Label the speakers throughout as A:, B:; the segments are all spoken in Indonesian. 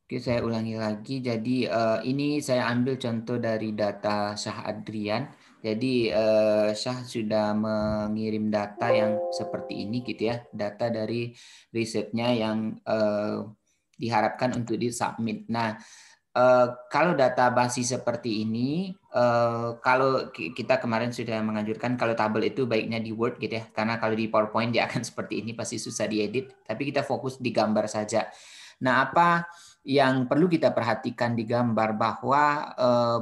A: Oke, saya ulangi lagi. Jadi ini saya ambil contoh dari data Syah Adrian. Jadi Syah sudah mengirim data yang seperti ini gitu ya, data dari risetnya yang diharapkan untuk disubmit. Nah, kalau data basis seperti ini, kalau kita kemarin sudah menganjurkan kalau tabel itu baiknya di Word gitu ya, karena kalau di PowerPoint dia akan seperti ini pasti susah diedit. Tapi kita fokus di gambar saja. Nah, apa yang perlu kita perhatikan di gambar bahwa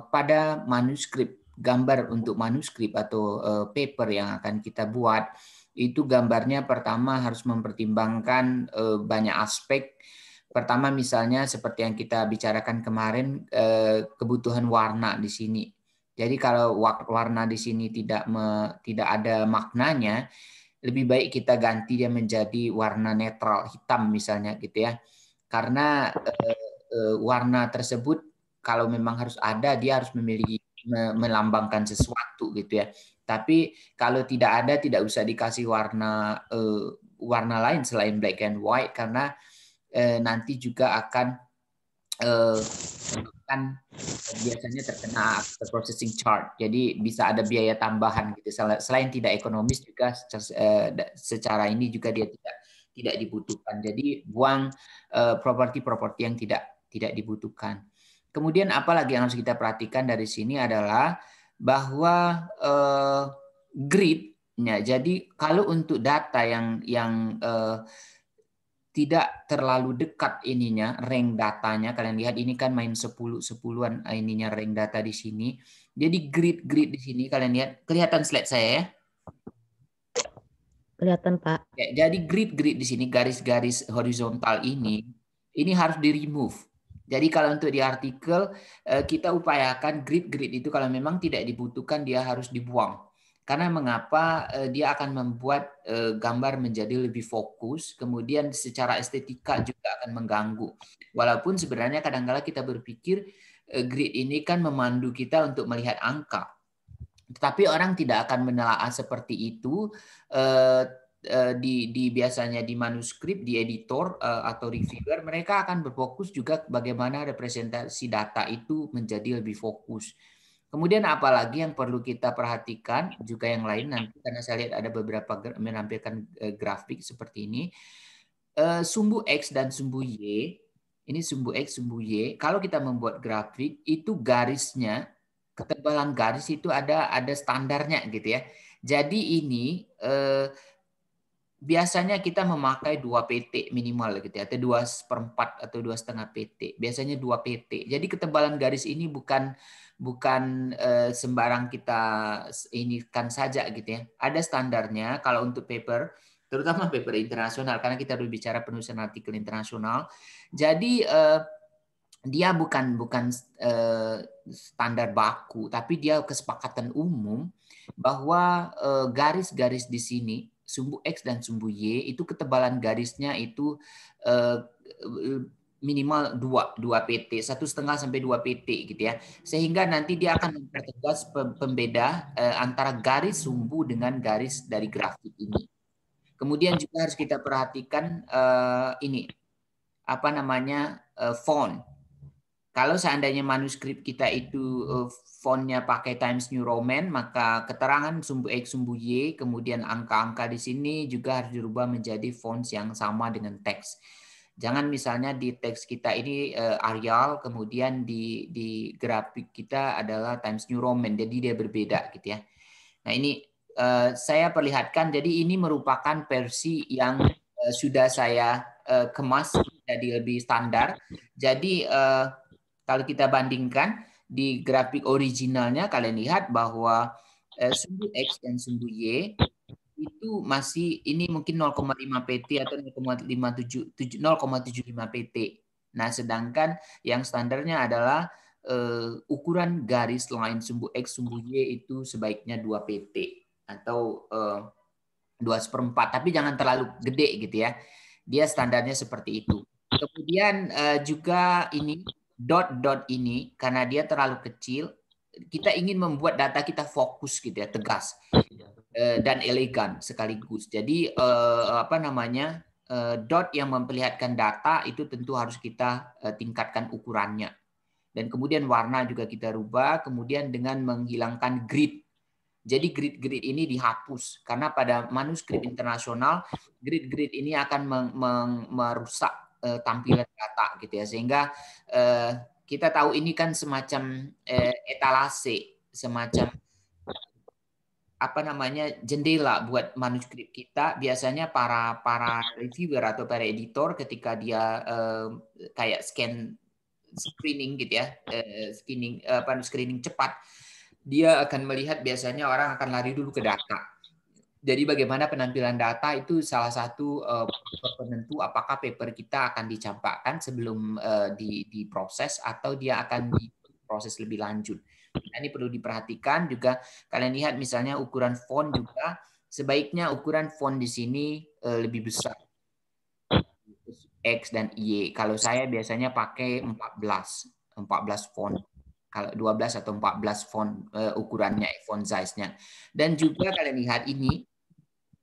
A: pada manuskrip, gambar untuk manuskrip atau paper yang akan kita buat, itu gambarnya pertama harus mempertimbangkan banyak aspek. Pertama misalnya seperti yang kita bicarakan kemarin, kebutuhan warna di sini. Jadi kalau warna di sini tidak ada maknanya, lebih baik kita ganti dia menjadi warna netral, hitam misalnya gitu ya. Karena warna tersebut kalau memang harus ada, dia harus memiliki melambangkan sesuatu gitu ya. Tapi kalau tidak ada, tidak usah dikasih warna lain selain black and white karena nanti juga akan kan biasanya terkena after processing charge. Jadi bisa ada biaya tambahan gitu. Selain tidak ekonomis juga secara ini juga dia tidak dibutuhkan. Jadi buang properti-properti yang tidak dibutuhkan. Kemudian apalagi yang harus kita perhatikan dari sini adalah bahwa grid-nya. Jadi kalau untuk data yang tidak terlalu dekat ininya rank datanya, kalian lihat ini kan main 10-10an ininya rank data di sini. Jadi grid-grid di sini kalian lihat, kelihatan slide saya ya.
B: Kelihatan, Pak.
A: Ya, jadi grid-grid di sini garis-garis horizontal ini harus di remove. Jadi kalau untuk di artikel kita upayakan grid-grid itu kalau memang tidak dibutuhkan dia harus dibuang. Karena mengapa dia akan membuat gambar menjadi lebih fokus, kemudian secara estetika juga akan mengganggu. Walaupun sebenarnya kadang-kala kita berpikir grid ini kan memandu kita untuk melihat angka. Tetapi orang tidak akan menelaah seperti itu di biasanya di manuskrip, di editor atau reviewer, mereka akan berfokus juga bagaimana representasi data itu menjadi lebih fokus. Kemudian apalagi yang perlu kita perhatikan juga yang lain nanti karena saya lihat ada beberapa menampilkan grafik seperti ini. Sumbu X dan sumbu Y, ini sumbu X, sumbu Y. Kalau kita membuat grafik itu garisnya ketebalan garis itu ada standarnya gitu ya. Jadi ini biasanya kita memakai 2 PT minimal gitu ya, atau 2/4 atau 2,5 PT. Biasanya 2 PT. Jadi ketebalan garis ini bukan bukan sembarang kita ini kan saja gitu ya. Ada standarnya kalau untuk paper, terutama paper internasional karena kita berbicara penulisan artikel internasional. Jadi dia bukan bukan standar baku, tapi dia kesepakatan umum bahwa garis-garis di sini sumbu X dan sumbu Y itu ketebalan garisnya itu eh, minimal 2 PT, 1,5 sampai 2 PT gitu ya. Sehingga nanti dia akan mempertegas pembeda antara garis sumbu dengan garis dari grafik ini. Kemudian juga harus kita perhatikan ini apa namanya font. Kalau seandainya manuskrip kita itu fontnya pakai Times New Roman, maka keterangan sumbu X, sumbu Y, kemudian angka-angka di sini juga harus dirubah menjadi font yang sama dengan teks. Jangan misalnya di teks kita ini Arial, kemudian di grafik kita adalah Times New Roman, jadi dia berbeda gitu ya. Nah ini saya perlihatkan, jadi ini merupakan versi yang sudah saya kemas jadi lebih standar. Jadi kalau kita bandingkan di grafik originalnya, kalian lihat bahwa sumbu X dan sumbu Y itu masih ini mungkin 0,5 PT atau 0,75 PT. Nah, sedangkan yang standarnya adalah ukuran garis lain sumbu X, sumbu Y itu sebaiknya 2 PT atau 2/4. Tapi jangan terlalu gede gitu ya. Dia standarnya seperti itu. Kemudian juga ini dot-dot ini karena dia terlalu kecil, kita ingin membuat data kita fokus gitu ya, tegas dan elegan sekaligus. Jadi apa namanya? dot yang memperlihatkan data itu tentu harus kita tingkatkan ukurannya. Dan kemudian warna juga kita rubah, kemudian dengan menghilangkan grid. Jadi grid-grid ini dihapus karena pada manuskrip internasional grid-grid ini akan merusak tampilan data gitu ya. Sehingga kita tahu ini kan semacam etalase, semacam apa namanya jendela buat manuskrip kita. Biasanya para reviewer atau para editor ketika dia kayak screening gitu ya, screening cepat, dia akan melihat biasanya orang akan lari dulu ke data. Jadi bagaimana penampilan data itu salah satu faktor penentu apakah paper kita akan dicampakkan sebelum diproses atau dia akan diproses lebih lanjut. Nah, ini perlu diperhatikan juga. Kalian lihat misalnya ukuran font juga, sebaiknya ukuran font di sini lebih besar. X dan Y. Kalau saya biasanya pakai 14 font. Kalau 12 atau 14 font ukurannya, font size-nya. Dan juga kalian lihat ini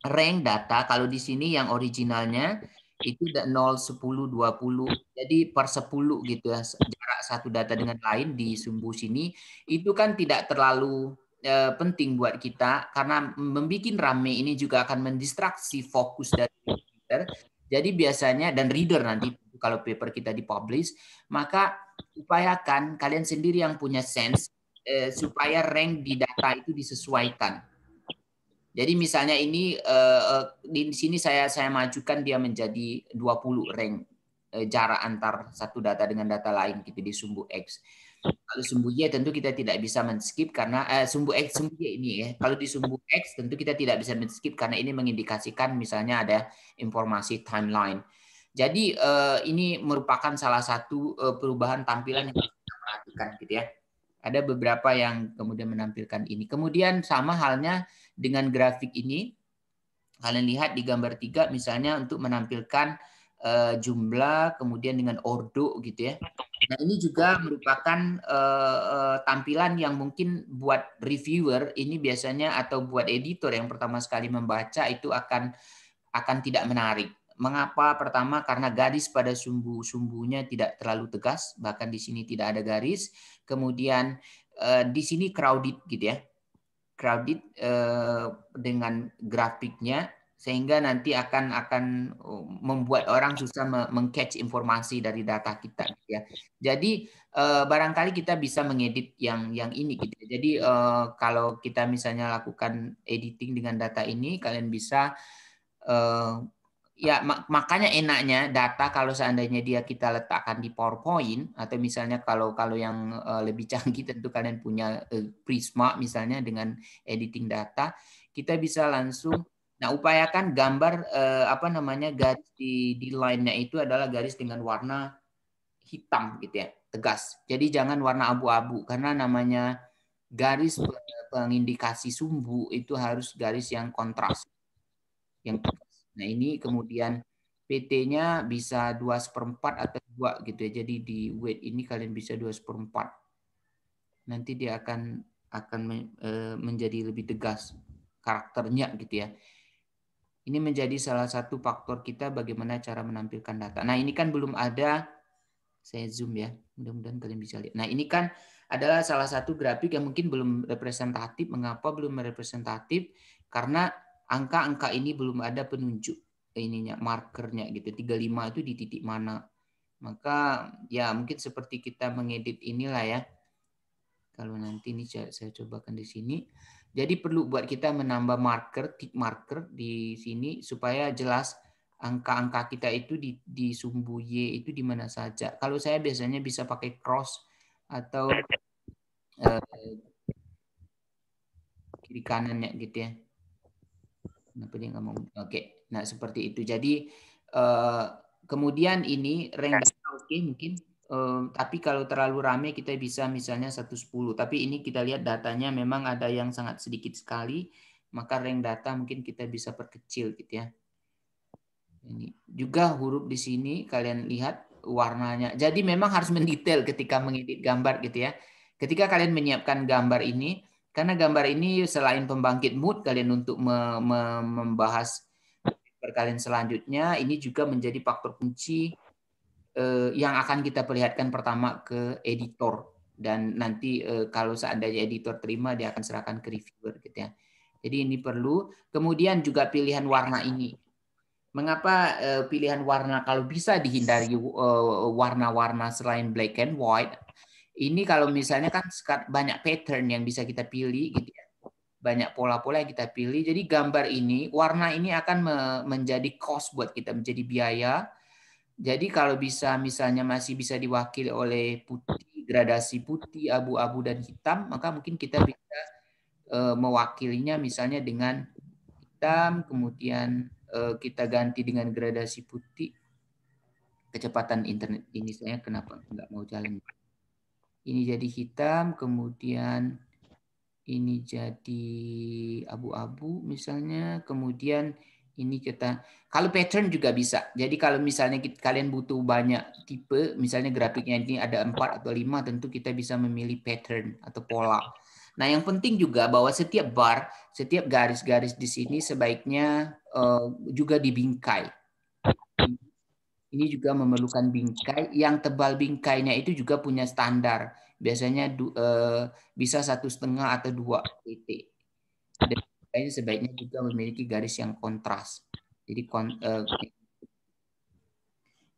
A: rank data, kalau di sini yang originalnya itu 0, 10, 20. Jadi per 10 gitu ya, jarak satu data dengan lain di sumbu sini itu kan tidak terlalu penting buat kita karena membuat rame ini juga akan mendistraksi fokus dari reader. Jadi biasanya dan reader nanti kalau paper kita dipublish, maka upayakan kalian sendiri yang punya sense supaya rank di data itu disesuaikan. Jadi misalnya ini di sini saya majukan dia menjadi 20 rank jarak antar satu data dengan data lain gitu di sumbu X. Kalau sumbu Y tentu kita tidak bisa men-skip karena sumbu Y ini ya. Kalau di sumbu X tentu kita tidak bisa men-skip karena ini mengindikasikan misalnya ada informasi timeline. Jadi ini merupakan salah satu perubahan tampilan yang harus kita perhatikan gitu ya. Ada beberapa yang kemudian menampilkan ini. Kemudian sama halnya dengan grafik ini. Kalian lihat di gambar 3 misalnya untuk menampilkan jumlah kemudian dengan ordo gitu ya. Nah, ini juga merupakan tampilan yang mungkin buat reviewer ini biasanya atau buat editor yang pertama sekali membaca itu akan tidak menarik. Mengapa? Pertama karena garis pada sumbu-sumbunya tidak terlalu tegas, bahkan di sini tidak ada garis. Kemudian di sini crowded gitu ya. Crowded dengan grafiknya sehingga nanti akan membuat orang susah meng-catch informasi dari data kita gitu ya. Jadi barangkali kita bisa mengedit yang ini gitu ya. Jadi kalau kita misalnya lakukan editing dengan data ini kalian bisa ya makanya enaknya data kalau seandainya dia kita letakkan di PowerPoint atau misalnya kalau yang lebih canggih tentu kalian punya Prisma misalnya dengan editing data kita bisa langsung upayakan gambar apa namanya garis di line-nya itu adalah garis dengan warna hitam gitu ya tegas. Jadi jangan warna abu-abu karena namanya garis pengindikasi sumbu itu harus garis yang kontras yang tegas. Nah ini kemudian PT-nya bisa 2/4 atau 2 gitu ya. Jadi di weight ini kalian bisa 2/4. Nanti dia akan menjadi lebih tegas karakternya gitu ya. Ini menjadi salah satu faktor kita bagaimana cara menampilkan data. Nah ini kan belum ada, saya zoom ya, mudah-mudahan kalian bisa lihat. Nah ini kan adalah salah satu grafik yang mungkin belum representatif. Mengapa belum representatif? Karena angka-angka ini belum ada penunjuk ininya markernya gitu. 35 itu di titik mana. Maka ya mungkin seperti kita mengedit inilah ya. Kalau nanti ini saya cobakan di sini. Jadi perlu buat kita menambah marker, tick marker di sini supaya jelas angka-angka kita itu di sumbu Y itu di mana saja. Kalau saya biasanya bisa pakai cross atau kiri kanannya gitu ya. Kenapa dia nggak mau? Oke, nah seperti itu. Jadi kemudian ini rank data oke mungkin. Tapi kalau terlalu ramai kita bisa misalnya 110. Tapi ini kita lihat datanya memang ada yang sangat sedikit sekali. Maka rank data mungkin kita bisa perkecil gitu ya. Ini juga huruf di sini kalian lihat warnanya. Jadi memang harus mendetail ketika mengedit gambar gitu ya. Ketika kalian menyiapkan gambar ini, karena gambar ini selain pembangkit mood kalian untuk membahas paper paper kalian selanjutnya, ini juga menjadi faktor kunci yang akan kita perlihatkan pertama ke editor, dan nanti kalau seandainya editor terima dia akan serahkan ke reviewer gitu ya. Jadi ini perlu. Kemudian juga pilihan warna ini. Mengapa pilihan warna kalau bisa dihindari warna-warna selain black and white? Ini kalau misalnya kan banyak pattern yang bisa kita pilih gitu ya. Banyak pola-pola yang kita pilih. Jadi gambar ini, warna ini akan menjadi cost buat kita, menjadi biaya. Jadi kalau bisa misalnya masih bisa diwakili oleh putih, gradasi putih, abu-abu dan hitam, maka mungkin kita bisa mewakilinya misalnya dengan hitam, kemudian kita ganti dengan gradasi putih. Kecepatan internet ini saya kenapa nggak mau jalan? Ini jadi hitam, kemudian ini jadi abu-abu misalnya, kemudian ini kita, kalau pattern juga bisa. Jadi kalau misalnya kalian butuh banyak tipe, misalnya grafiknya ini ada 4 atau 5, tentu kita bisa memilih pattern atau pola. Nah, yang penting juga bahwa setiap bar, setiap garis-garis di sini sebaiknya juga dibingkai. Ini juga memerlukan bingkai. Yang tebal bingkainya itu juga punya standar. Biasanya bisa 1,5 atau 2 titik. Dan sebaiknya juga memiliki garis yang kontras. Jadi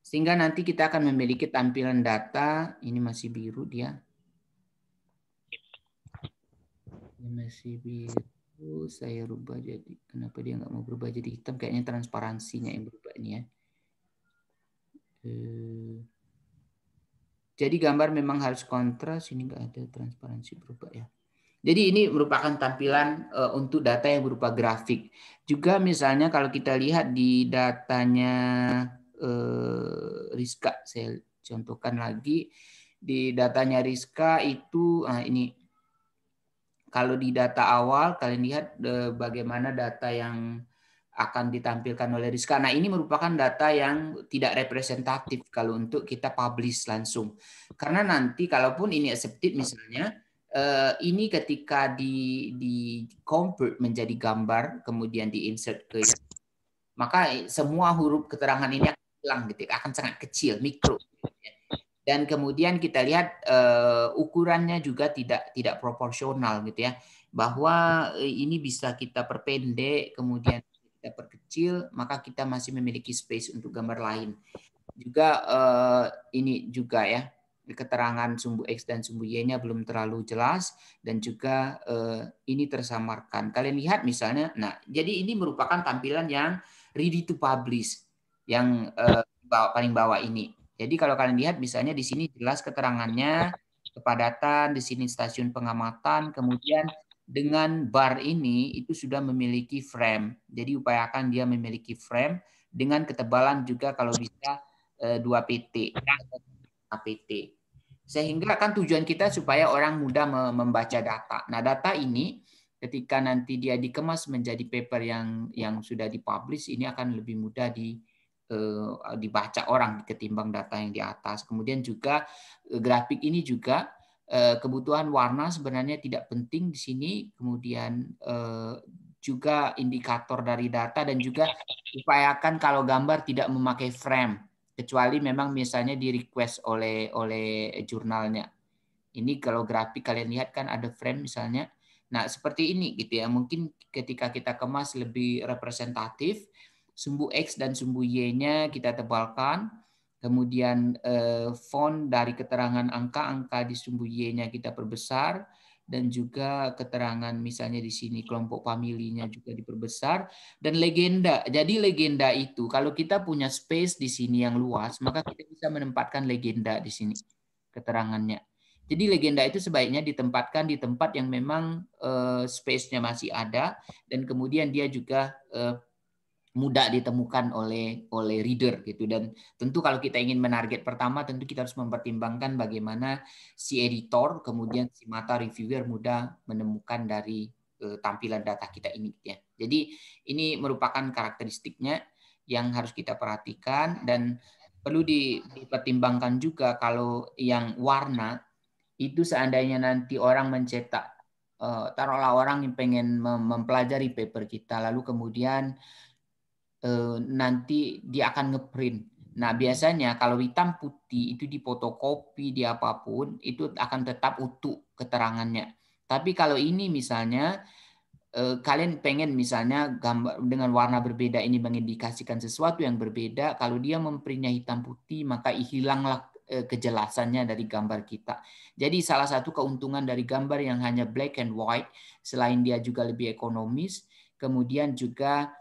A: sehingga nanti kita akan memiliki tampilan data. Ini masih biru dia. Ini masih biru. Saya rubah jadi, kenapa dia nggak mau berubah jadi hitam? Kayaknya transparansinya yang berubah ini ya. Jadi gambar memang harus kontras, ini nggak ada transparansi berubah ya. Jadi ini merupakan tampilan untuk data yang berupa grafik. Juga misalnya kalau kita lihat di datanya Rizka, saya contohkan lagi di datanya Rizka itu, ini kalau di data awal kalian lihat bagaimana data yang akan ditampilkan oleh Rizka. Nah, ini merupakan data yang tidak representatif kalau untuk kita publish langsung. Karena nanti kalaupun ini accepted misalnya, ini ketika di convert menjadi gambar, kemudian di insert ke, maka semua huruf keterangan ini akan hilang gitu, akan sangat kecil, mikro. Dan kemudian kita lihat ukurannya juga tidak proporsional gitu ya, bahwa ini bisa kita perpendek, kemudian kita perkecil, maka kita masih memiliki space untuk gambar lain. Juga ini juga ya, keterangan sumbu X dan sumbu Y-nya belum terlalu jelas, dan juga ini tersamarkan. Kalian lihat misalnya, nah jadi ini merupakan tampilan yang ready to publish, yang paling bawah ini. Jadi kalau kalian lihat misalnya di sini jelas keterangannya, kepadatan, di sini stasiun pengamatan, kemudian dengan bar ini itu sudah memiliki frame. Jadi upayakan dia memiliki frame dengan ketebalan juga kalau bisa 2 PT atau APT. Sehingga kan tujuan kita supaya orang mudah membaca data. Nah, data ini ketika nanti dia dikemas menjadi paper yang sudah dipublish, ini akan lebih mudah dibaca orang ketimbang data yang di atas. Kemudian juga grafik ini juga kebutuhan warna sebenarnya tidak penting di sini. Kemudian juga indikator dari data, dan juga upayakan kalau gambar tidak memakai frame kecuali memang misalnya di request oleh jurnalnya. Ini kalau grafik kalian lihat kan ada frame misalnya. Nah, seperti ini gitu ya. Mungkin ketika kita kemas lebih representatif, sumbu X dan sumbu Y-nya kita tebalkan. Kemudian font dari keterangan angka-angka di sumbu Y-nya kita perbesar, dan juga keterangan misalnya di sini kelompok familinya juga diperbesar, dan legenda. Jadi legenda itu kalau kita punya space di sini yang luas, maka kita bisa menempatkan legenda di sini keterangannya. Jadi legenda itu sebaiknya ditempatkan di tempat yang memang space-nya masih ada, dan kemudian dia juga mudah ditemukan oleh reader gitu. Dan tentu kalau kita ingin menarget pertama, tentu kita harus mempertimbangkan bagaimana si editor kemudian si mata reviewer mudah menemukan dari tampilan data kita ini ya. Jadi ini merupakan karakteristiknya yang harus kita perhatikan, dan perlu dipertimbangkan juga kalau yang warna itu seandainya nanti orang mencetak, taruhlah orang yang pengen mempelajari paper kita lalu kemudian nanti dia akan ngeprint. Nah, biasanya kalau hitam putih itu difotokopi, di apapun, itu akan tetap utuh keterangannya. Tapi kalau ini misalnya kalian pengen misalnya gambar dengan warna berbeda ini mengindikasikan sesuatu yang berbeda, kalau dia memprintnya hitam putih maka hilanglah kejelasannya dari gambar kita. Jadi salah satu keuntungan dari gambar yang hanya black and white, selain dia juga lebih ekonomis, kemudian juga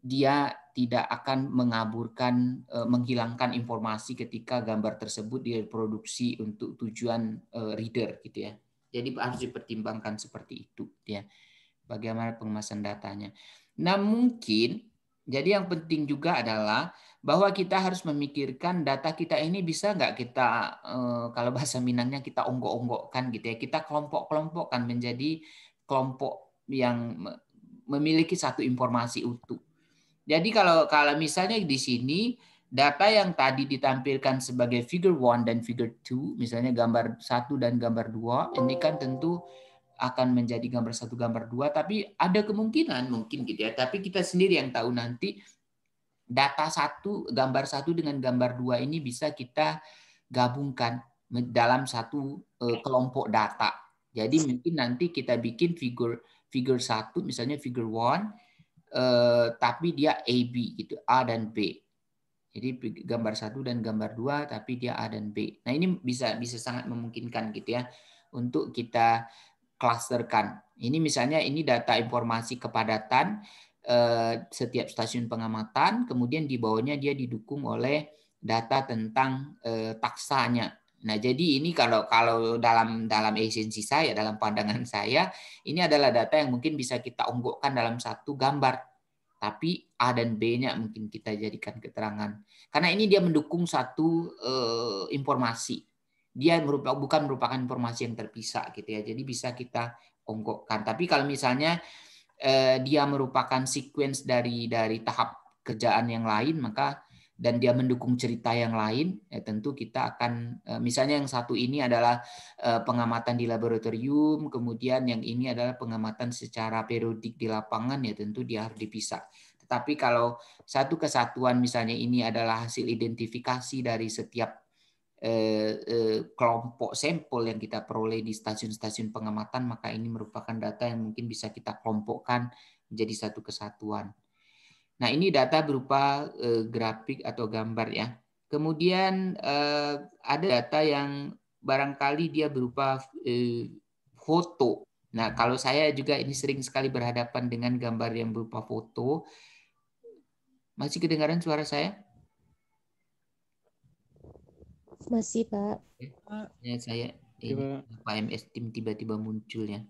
A: dia tidak akan mengaburkan, menghilangkan informasi ketika gambar tersebut diproduksi untuk tujuan reader gitu ya. Jadi harus dipertimbangkan seperti itu ya. Bagaimana pengemasan datanya. Nah, mungkin jadi yang penting juga adalah bahwa kita harus memikirkan data kita ini bisa nggak kita kalau bahasa Minangnya kita onggok-onggokkan gitu ya. Kita kelompok-kelompokkan menjadi kelompok yang memiliki satu informasi utuh. Jadi kalau misalnya di sini data yang tadi ditampilkan sebagai figure 1 dan figure 2, misalnya gambar 1 dan gambar 2, ini kan tentu akan menjadi gambar 1, gambar 2, tapi ada kemungkinan mungkin gitu ya. Tapi kita sendiri yang tahu nanti data 1, gambar 1 dengan gambar 2 ini bisa kita gabungkan dalam satu kelompok data. Jadi mungkin nanti kita bikin figure 1, misalnya figure 1, tapi dia AB gitu, A dan B. Jadi gambar 1 dan gambar 2 tapi dia A dan B. Nah, ini bisa sangat memungkinkan gitu ya untuk kita klasterkan. Ini misalnya ini data informasi kepadatan setiap stasiun pengamatan, kemudian di bawahnya dia didukung oleh data tentang taksanya. Nah, jadi ini kalau dalam esensi saya, dalam pandangan saya, ini adalah data yang mungkin bisa kita unggulkan dalam satu gambar. Tapi A dan B-nya mungkin kita jadikan keterangan. Karena ini dia mendukung satu informasi. Dia bukan merupakan informasi yang terpisah gitu ya. Jadi bisa kita onggokkan. Tapi kalau misalnya dia merupakan sequence dari tahap kerjaan yang lain, maka dan dia mendukung cerita yang lain, ya tentu kita akan misalnya yang satu ini adalah pengamatan di laboratorium, kemudian yang ini adalah pengamatan secara periodik di lapangan, ya tentu dia harus dipisah. Tetapi kalau satu kesatuan misalnya ini adalah hasil identifikasi dari setiap kelompok sampel yang kita peroleh di stasiun-stasiun pengamatan, maka ini merupakan data yang mungkin bisa kita kelompokkan menjadi satu kesatuan. Nah, ini data berupa grafik atau gambar ya. Kemudian ada data yang barangkali dia berupa foto. Nah, kalau saya juga ini sering sekali berhadapan dengan gambar yang berupa foto. Masih kedengaran suara saya?
B: Masih, Pak.
A: Ya, saya ini Pak MS Team tiba-tiba muncul ya.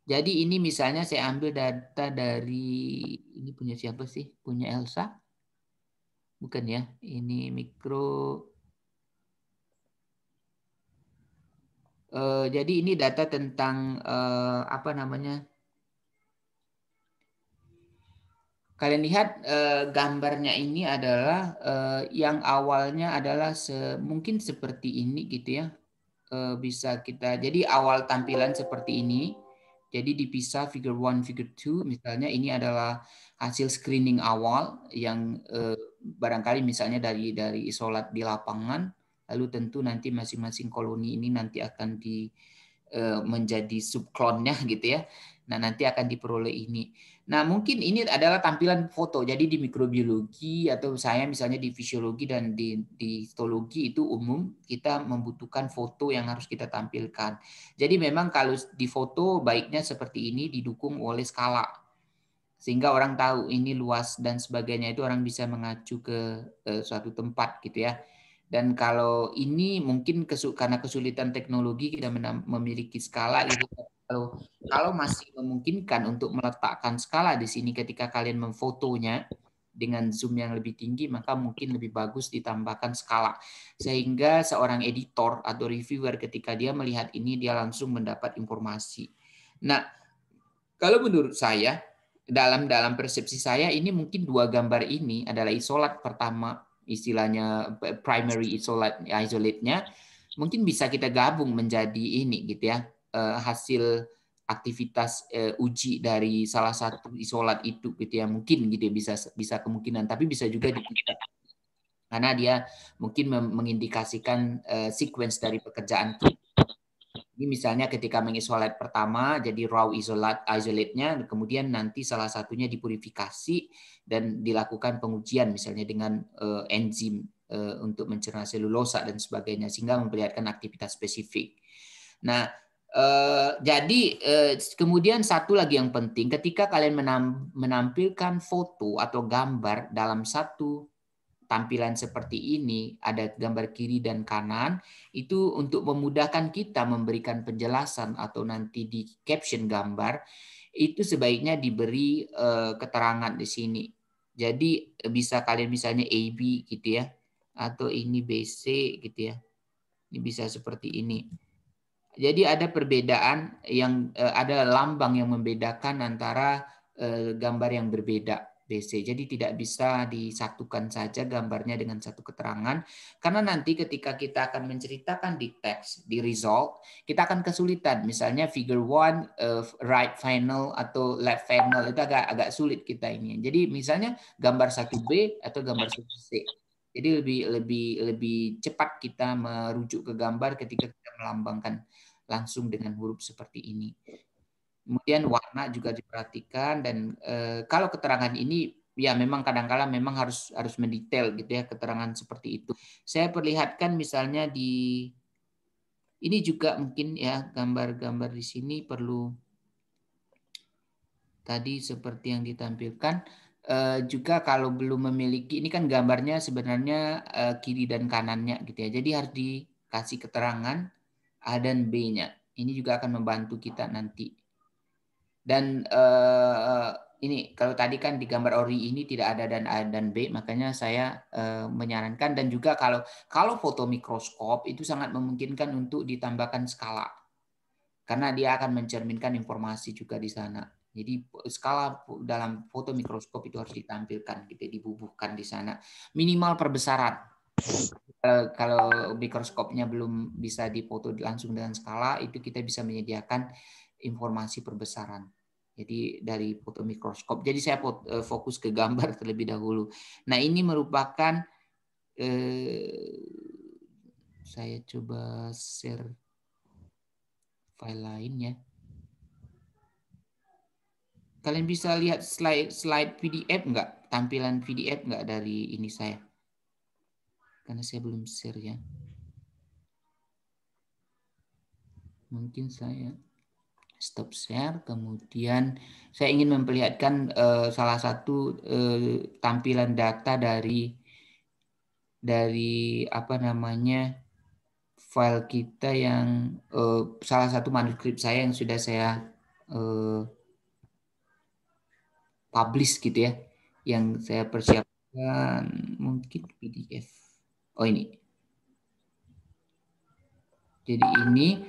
A: Jadi ini misalnya saya ambil data dari ini punya siapa sih? Punya Elsa? Bukan ya? Ini mikro. Jadi ini data tentang apa namanya? Kalian lihat gambarnya ini adalah yang awalnya adalah mungkin seperti ini gitu ya. Bisa kita jadi awal tampilan seperti ini. Jadi dipisah figure 1, figure 2 misalnya ini adalah hasil screening awal yang barangkali misalnya dari isolat di lapangan, lalu tentu nanti masing-masing koloni ini nanti akan menjadi subklonnya gitu ya. Nah, nanti akan diperoleh ini. Nah, mungkin ini adalah tampilan foto. Jadi di mikrobiologi atau saya misalnya di fisiologi dan di histologi itu umum kita membutuhkan foto yang harus kita tampilkan. Jadi memang kalau di foto baiknya seperti ini didukung oleh skala. Sehingga orang tahu ini luas dan sebagainya itu orang bisa mengacu ke suatu tempat gitu ya. Dan kalau ini mungkin karena kesulitan teknologi kita memiliki skala gitu. Kalau masih memungkinkan untuk meletakkan skala di sini ketika kalian memfotonya dengan zoom yang lebih tinggi, maka mungkin lebih bagus ditambahkan skala. Sehingga seorang editor atau reviewer ketika dia melihat ini, dia langsung mendapat informasi. Nah, kalau menurut saya, dalam persepsi saya, ini mungkin dua gambar ini adalah isolat pertama, istilahnya primary isolate-nya, mungkin bisa kita gabung menjadi ini gitu ya, hasil aktivitas uji dari salah satu isolat itu gitu ya, mungkin gitu ya, bisa kemungkinan, tapi bisa juga tidak, karena dia mungkin mengindikasikan sequence dari pekerjaan kita. Ini misalnya ketika mengisolat pertama, jadi raw isolate-nya, kemudian nanti salah satunya dipurifikasi dan dilakukan pengujian misalnya dengan enzim untuk mencerna selulosa dan sebagainya, sehingga memperlihatkan aktivitas spesifik. Nah, jadi kemudian satu lagi yang penting, ketika kalian menampilkan foto atau gambar dalam satu tampilan seperti ini, ada gambar kiri dan kanan, itu untuk memudahkan kita memberikan penjelasan atau nanti di caption gambar, itu sebaiknya diberi keterangan di sini. Jadi bisa kalian misalnya AB gitu ya, atau ini BC gitu ya. Ini bisa seperti ini. Jadi ada perbedaan yang ada lambang yang membedakan antara gambar yang berbeda BC. Jadi tidak bisa disatukan saja gambarnya dengan satu keterangan, karena nanti ketika kita akan menceritakan di teks, di result, kita akan kesulitan. Misalnya figure 1 right final atau left final itu agak sulit kita ini. Jadi misalnya gambar 1B atau gambar 1C. Jadi lebih cepat kita merujuk ke gambar ketika kita melambangkan langsung dengan huruf seperti ini. Kemudian warna juga diperhatikan, dan kalau keterangan ini ya memang kadang-kala memang harus mendetail gitu ya, keterangan seperti itu. Saya perlihatkan misalnya di ini juga mungkin ya, gambar-gambar di sini perlu tadi seperti yang ditampilkan. Juga kalau belum memiliki, ini kan gambarnya sebenarnya kiri dan kanannya gitu ya. Jadi harus dikasih keterangan A dan B-nya. Ini juga akan membantu kita nanti. Dan ini kalau tadi kan di gambar ori ini tidak ada dan A dan B, makanya saya menyarankan, dan juga kalau foto mikroskop itu sangat memungkinkan untuk ditambahkan skala, karena dia akan mencerminkan informasi juga di sana. Jadi skala dalam foto mikroskop itu harus ditampilkan, gitu, dibubuhkan di sana. Minimal perbesaran. Kalau mikroskopnya belum bisa difoto langsung dengan skala, itu kita bisa menyediakan informasi perbesaran. Jadi dari foto mikroskop. Jadi saya fokus ke gambar terlebih dahulu. Nah, ini merupakan saya coba share file lain ya. Kalian bisa lihat slide PDF nggak? Tampilan PDF nggak dari ini saya? Karena saya belum share ya. Mungkin saya stop share. Kemudian saya ingin memperlihatkan salah satu tampilan data dari apa namanya, file kita yang salah satu manuskrip saya yang sudah saya publish gitu ya, yang saya persiapkan mungkin PDF. Oh ini. Jadi ini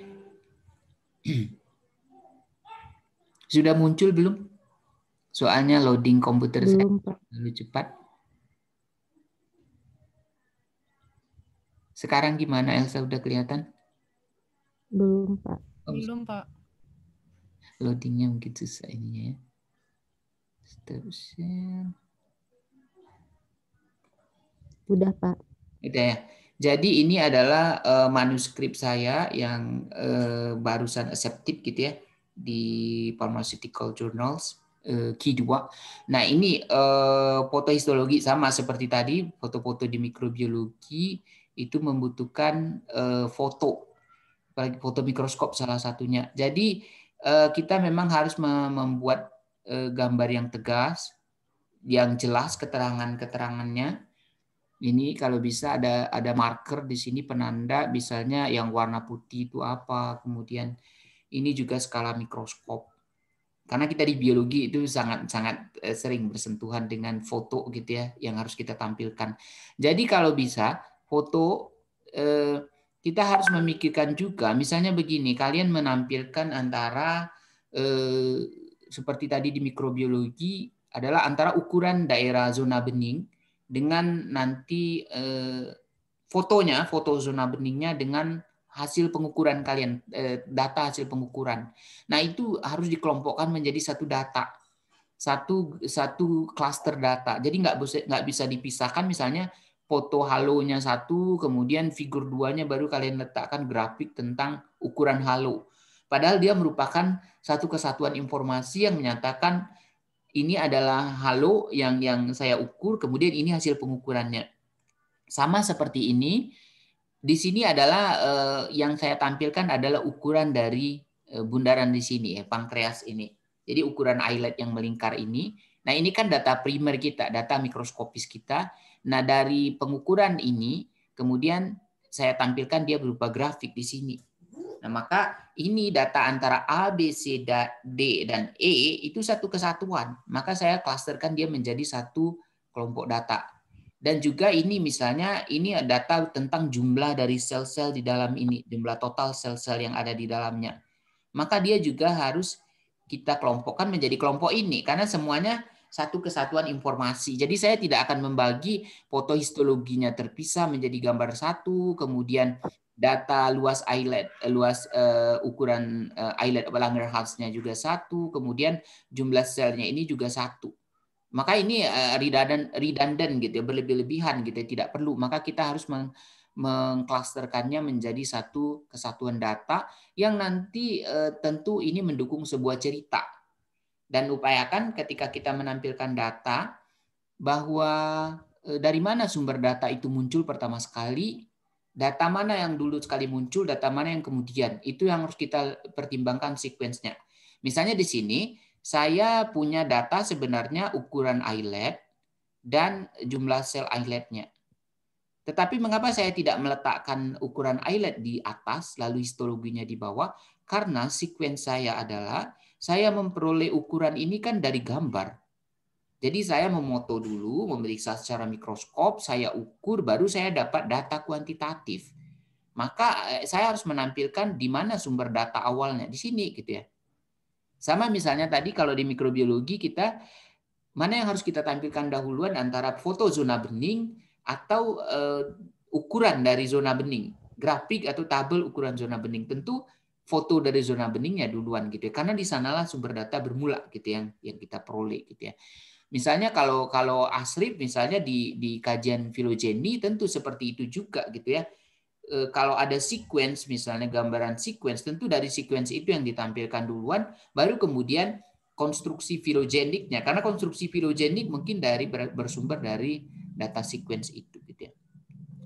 A: sudah muncul belum? Soalnya loading komputer saya
B: Belum, Pak.
A: terlalu cepat. Sekarang gimana, Elsa, udah kelihatan?
B: Belum, Pak.
C: Belum, Pak.
A: Loadingnya mungkin susah ininya ya. Stop share.
B: Udah, Pak.
A: Udah ya. Jadi ini adalah manuskrip saya yang barusan accepted gitu ya di Pharmaceutical Journals Q2. Nah, ini foto histologi sama seperti tadi, foto-foto di mikrobiologi itu membutuhkan foto, apalagi foto mikroskop salah satunya. Jadi kita memang harus membuat gambar yang tegas, yang jelas keterangannya. Ini kalau bisa ada marker di sini penanda, misalnya yang warna putih itu apa, kemudian ini juga skala mikroskop. Karena kita di biologi itu sangat sering bersentuhan dengan foto gitu ya, yang harus kita tampilkan. Jadi kalau bisa foto kita harus memikirkan juga, misalnya begini, kalian menampilkan antara seperti tadi di mikrobiologi adalah antara ukuran daerah zona bening dengan nanti foto zona beningnya dengan hasil pengukuran kalian, data hasil pengukuran. Nah, itu harus dikelompokkan menjadi satu data, satu klaster data. Jadi nggak bisa dipisahkan, misalnya foto halonya satu, kemudian figur 2-nya baru kalian letakkan grafik tentang ukuran halo. Padahal dia merupakan satu kesatuan informasi yang menyatakan ini adalah halo yang saya ukur, kemudian ini hasil pengukurannya. Sama seperti ini, di sini adalah yang saya tampilkan adalah ukuran dari bundaran di sini ya, pankreas ini. Jadi ukuran islet yang melingkar ini. Nah, ini kan data primer kita, data mikroskopis kita. Nah, dari pengukuran ini kemudian saya tampilkan dia berupa grafik di sini. Nah, maka ini data antara A, B, C, D, dan E itu satu kesatuan. Maka saya klasterkan dia menjadi satu kelompok data. Dan juga ini misalnya ini data tentang jumlah dari sel-sel di dalam ini, jumlah total sel-sel yang ada di dalamnya. Maka dia juga harus kita kelompokkan menjadi kelompok ini karena semuanya satu kesatuan informasi. Jadi saya tidak akan membagi foto histologinya terpisah menjadi gambar satu, kemudian data luas islet, luas ukuran islet Langerhans-nya juga satu, kemudian jumlah selnya ini juga satu. Maka ini redundant gitu ya, berlebih-lebihan gitu ya, tidak perlu. Maka kita harus mengklasterkannya menjadi satu kesatuan data yang nanti tentu ini mendukung sebuah cerita. Dan upayakan ketika kita menampilkan data bahwa dari mana sumber data itu muncul pertama sekali, data mana yang dulu sekali muncul, data mana yang kemudian. Itu yang harus kita pertimbangkan sequence-nya. Misalnya di sini saya punya data sebenarnya ukuran islet dan jumlah sel isletnya. Tetapi mengapa saya tidak meletakkan ukuran islet di atas, lalu histologinya di bawah? Karena sequence saya adalah, saya memperoleh ukuran ini kan dari gambar. Jadi saya memoto dulu, memeriksa secara mikroskop, saya ukur, baru saya dapat data kuantitatif. Maka saya harus menampilkan di mana sumber data awalnya, di sini gitu ya. Sama misalnya tadi kalau di mikrobiologi kita, mana yang harus kita tampilkan dahuluan antara foto zona bening atau ukuran dari zona bening, grafik atau tabel ukuran zona bening. Tentu foto dari zona beningnya duluan gitu ya, karena di sanalah sumber data bermula gitu yang kita peroleh gitu ya. Misalnya kalau ASRIP misalnya di kajian filogeni tentu seperti itu juga gitu ya. Kalau ada sequence misalnya gambaran sequence, tentu dari sequence itu yang ditampilkan duluan, baru kemudian konstruksi filogeniknya, karena konstruksi filogenik mungkin bersumber dari data sequence itu gitu ya.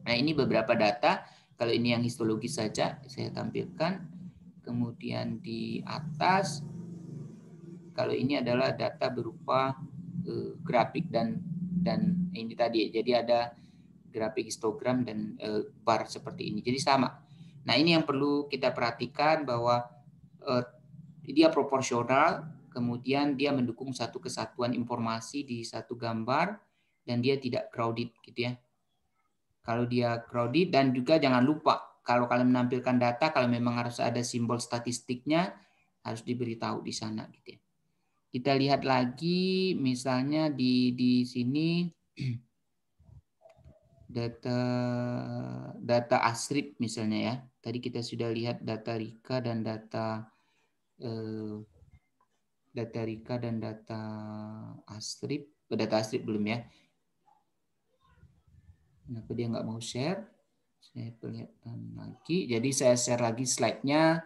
A: Nah, ini beberapa data. Kalau ini yang histologi saja saya tampilkan. Kemudian di atas kalau ini adalah data berupa grafik dan ini tadi. Jadi ada grafik histogram dan bar seperti ini. Jadi sama. Nah, ini yang perlu kita perhatikan bahwa dia proporsional, kemudian dia mendukung satu kesatuan informasi di satu gambar, dan dia tidak crowded gitu ya. Kalau dia crowded, dan juga jangan lupa kalau kalian menampilkan data, kalau memang harus ada simbol statistiknya, harus diberitahu di sana gitu ya. Kita lihat lagi misalnya di sini data ASRIP misalnya ya. Tadi kita sudah lihat data Rika dan data Rika dan data ASRIP. Data ASRIP belum ya. Kenapa dia nggak mau share? Saya perlihatkan lagi. Jadi saya share lagi slide-nya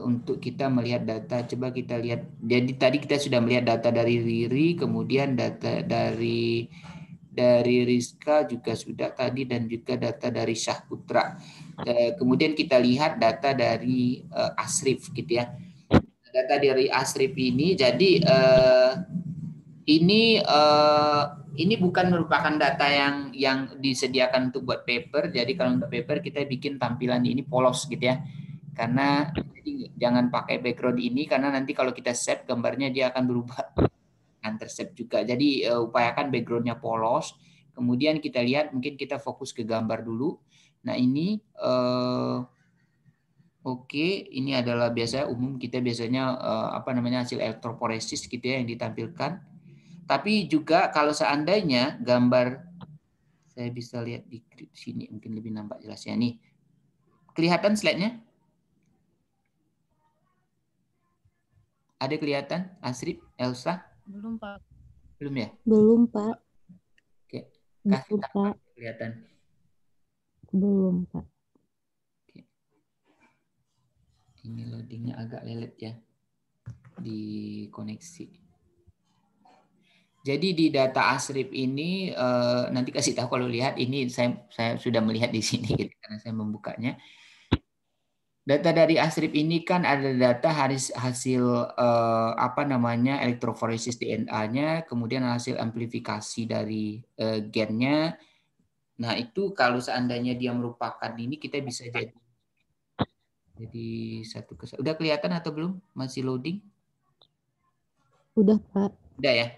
A: untuk kita melihat data. Coba kita lihat. Jadi tadi kita sudah melihat data dari Riri, kemudian data dari Rizka juga sudah tadi, dan juga data dari Syahputra. Kemudian kita lihat data dari ASRIP gitu ya. Data dari ASRIP ini, jadi ini bukan merupakan data yang disediakan untuk buat paper. Jadi kalau untuk paper kita bikin tampilan ini polos gitu ya. Karena jadi jangan pakai background ini, karena nanti kalau kita save gambarnya dia akan berubah. Save juga. Jadi upayakan backgroundnya polos. Kemudian kita lihat, mungkin kita fokus ke gambar dulu. Nah, ini oke, ini adalah biasanya umum kita biasanya hasil elektroforesis gitu ya yang ditampilkan. Tapi juga kalau seandainya gambar, saya bisa lihat di sini mungkin lebih nampak jelasnya nih. Kelihatan slide-nya? Ada kelihatan? Asrip, Elsa?
C: Belum, Pak.
A: Belum ya?
B: Belum, Pak.
A: Oke. Kasih
B: Belum,
A: tambah
B: Pak.
A: kelihatan.
B: Belum, Pak.
A: Oke. Ini loadingnya agak lelet ya di koneksi. Jadi di data Asrip ini nanti kasih tahu kalau lihat ini saya sudah melihat di sini gitu, karena saya membukanya. Data dari Asrip ini kan ada data hasil apa namanya elektroforesis DNA-nya, kemudian hasil amplifikasi dari gennya. Nah itu kalau seandainya dia merupakan ini kita bisa jadi satu kesatuan. Udah kelihatan atau belum? Masih loading?
B: Udah, Pak.
A: Udah ya.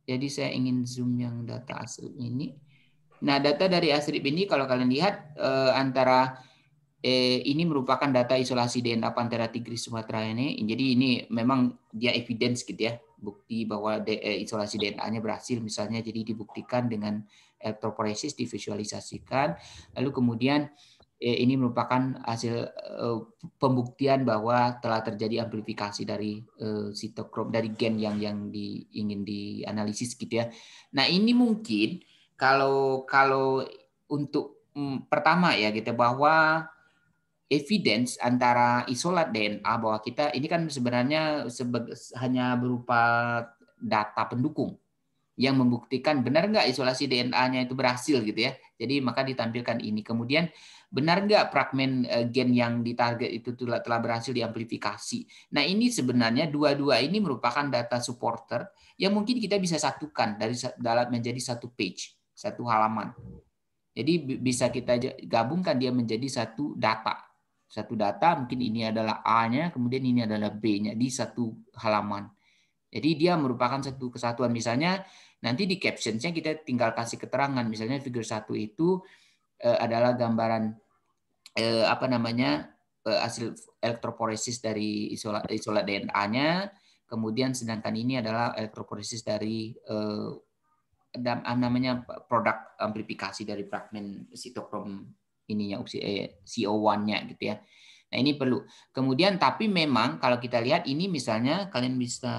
A: Jadi saya ingin zoom yang data Asrip ini. Nah data dari Asrip ini kalau kalian lihat antara ini merupakan data isolasi DNA Panthera tigris Sumatera ini. Jadi ini memang dia evidence gitu ya, bukti bahwa isolasi DNA-nya berhasil misalnya. Jadi dibuktikan dengan elektroforesis, divisualisasikan. Lalu kemudian ini merupakan hasil pembuktian bahwa telah terjadi amplifikasi dari sitokrom dari gen yang ingin dianalisis gitu ya. Nah ini mungkin kalau untuk pertama ya gitu bahwa evidence antara isolat DNA bahwa kita ini kan sebenarnya hanya berupa data pendukung yang membuktikan benar nggak isolasi DNA-nya itu berhasil gitu ya. Jadi maka ditampilkan ini. Kemudian benar nggak fragmen gen yang ditarget itu telah berhasil diamplifikasi. Nah ini sebenarnya dua-dua ini merupakan data supporter yang mungkin kita bisa satukan dalam menjadi satu page, satu halaman. Jadi bisa kita gabungkan dia menjadi satu data. Satu data mungkin ini adalah A-nya, kemudian ini adalah B-nya di satu halaman. Jadi dia merupakan satu kesatuan. Misalnya nanti di caption-nya kita tinggal kasih keterangan. Misalnya figure 1 itu adalah gambaran apa namanya hasil elektroforesis dari isolat DNA-nya. Kemudian sedangkan ini adalah elektroforesis dari namanya produk amplifikasi dari fragmen sitokrom ininya CO1-nya gitu ya. Nah, ini perlu. Kemudian tapi memang kalau kita lihat ini misalnya kalian bisa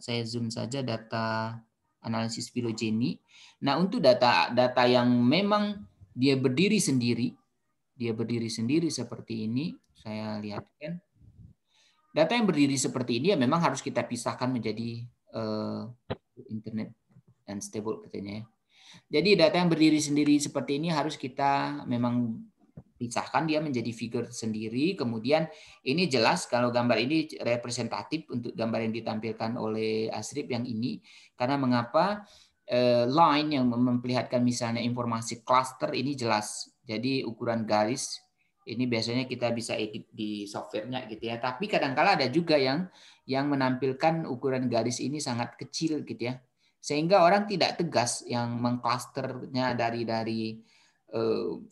A: saya zoom saja data analisis filogeni. Nah, untuk data yang memang dia berdiri sendiri seperti ini, saya lihatkan. Data yang berdiri seperti ini ya memang harus kita pisahkan menjadi internet and stable katanya ya. Jadi data yang berdiri sendiri seperti ini harus kita memang pisahkan dia menjadi figure sendiri. Kemudian ini jelas kalau gambar ini representatif untuk gambar yang ditampilkan oleh Asrip yang ini. Karena mengapa line yang memperlihatkan misalnya informasi cluster ini jelas. Jadi ukuran garis ini biasanya kita bisa edit di softwarenya gitu ya. Tapi kadang-kala ada juga yang menampilkan ukuran garis ini sangat kecil gitu ya. Sehingga orang tidak tegas yang mengklasternya dari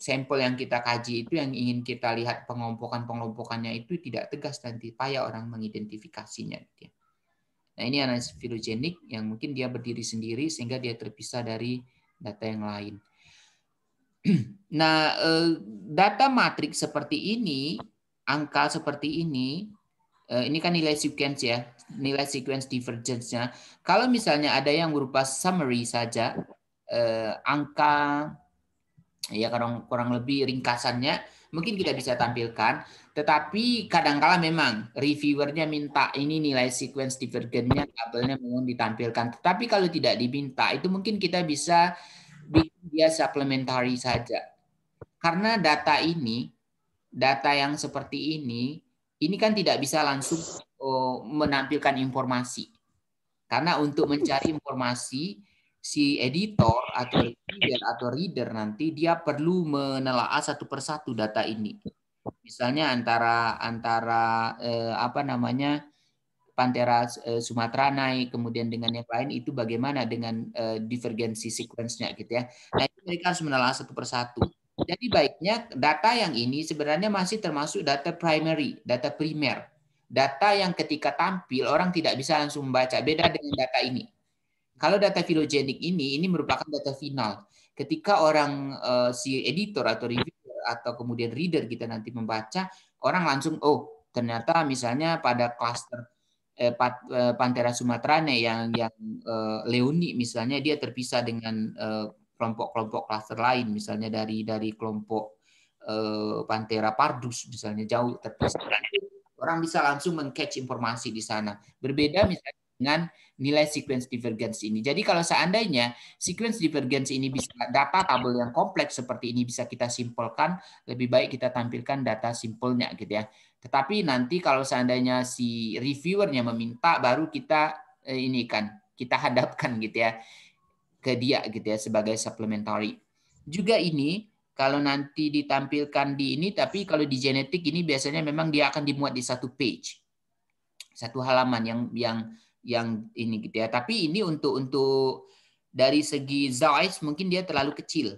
A: sampel yang kita kaji itu yang ingin kita lihat pengelompokannya itu tidak tegas, nanti payah orang mengidentifikasinya. Nah ini analisis filogenik yang mungkin dia berdiri sendiri sehingga dia terpisah dari data yang lain. Nah data matriks seperti ini, angka seperti ini kan nilai sequence ya, nilai sequence divergence-nya. Kalau misalnya ada yang berupa summary saja, angka ya kurang lebih ringkasannya mungkin kita bisa tampilkan, tetapi kadangkala memang reviewernya minta ini nilai sequence divergence-nya tabelnya mohon ditampilkan. Tetapi kalau tidak diminta itu mungkin kita bisa bikin dia supplementary saja. Karena data yang seperti ini kan tidak bisa langsung menampilkan informasi. Karena untuk mencari informasi, si editor atau reader nanti dia perlu menelaah satu persatu data ini. Misalnya antara apa namanya Panthera Sumatera naik, kemudian dengan yang lain itu bagaimana dengan divergensi sequence-nya gitu ya. Nah, itu mereka harus menelaah satu persatu. Jadi baiknya data yang ini sebenarnya masih termasuk data primary, data primer. Data yang ketika tampil orang tidak bisa langsung membaca, beda dengan data ini. Kalau data filogenik ini merupakan data final. Ketika orang si editor atau reviewer atau kemudian reader kita nanti membaca, orang langsung oh ternyata misalnya pada klaster Panthera sumatrana yang Leoni misalnya dia terpisah dengan kelompok-kelompok klaster lain, misalnya dari kelompok Panthera pardus misalnya jauh terpisah. Orang bisa langsung meng-catch informasi di sana. Berbeda misalnya dengan nilai sequence divergence ini. Jadi kalau seandainya sequence divergence ini bisa data tabel yang kompleks seperti ini bisa kita simpulkan, lebih baik kita tampilkan data simpelnya gitu ya. Tetapi nanti kalau seandainya si reviewernya meminta, baru kita ini kan kita hadapkan gitu ya ke dia gitu ya sebagai supplementary. Juga ini kalau nanti ditampilkan di ini, tapi kalau di genetik ini biasanya memang dia akan dimuat di satu page, satu halaman yang ini gitu ya. Tapi ini untuk dari segi size mungkin dia terlalu kecil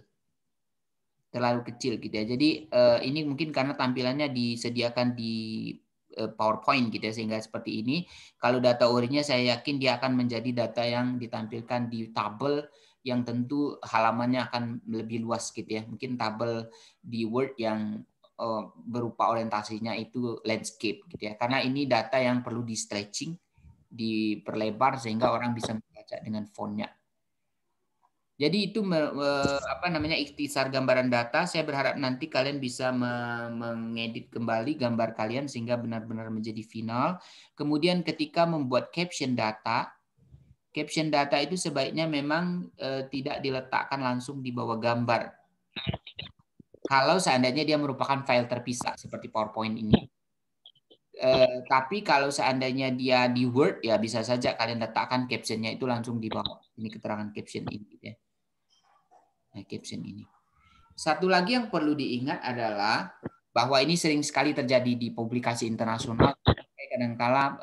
A: gitu ya. Jadi ini mungkin karena tampilannya disediakan di PowerPoint gitu ya, sehingga seperti ini. Kalau data orinya saya yakin dia akan menjadi data yang ditampilkan di tabel yang tentu halamannya akan lebih luas gitu ya. Mungkin tabel di Word yang berupa orientasinya itu landscape gitu ya. Karena ini data yang perlu di stretching, diperlebar sehingga orang bisa membaca dengan fontnya. Jadi itu apa namanya ikhtisar gambaran data. Saya berharap nanti kalian bisa mengedit kembali gambar kalian sehingga benar-benar menjadi final. Kemudian ketika membuat caption data itu sebaiknya memang tidak diletakkan langsung di bawah gambar. Kalau seandainya dia merupakan file terpisah seperti PowerPoint ini. Tapi kalau seandainya dia di Word ya bisa saja kalian letakkan captionnya itu langsung di bawah. Ini keterangan caption ini ya. Nah, caption ini. Satu lagi yang perlu diingat adalah bahwa ini sering sekali terjadi di publikasi internasional. Kadangkala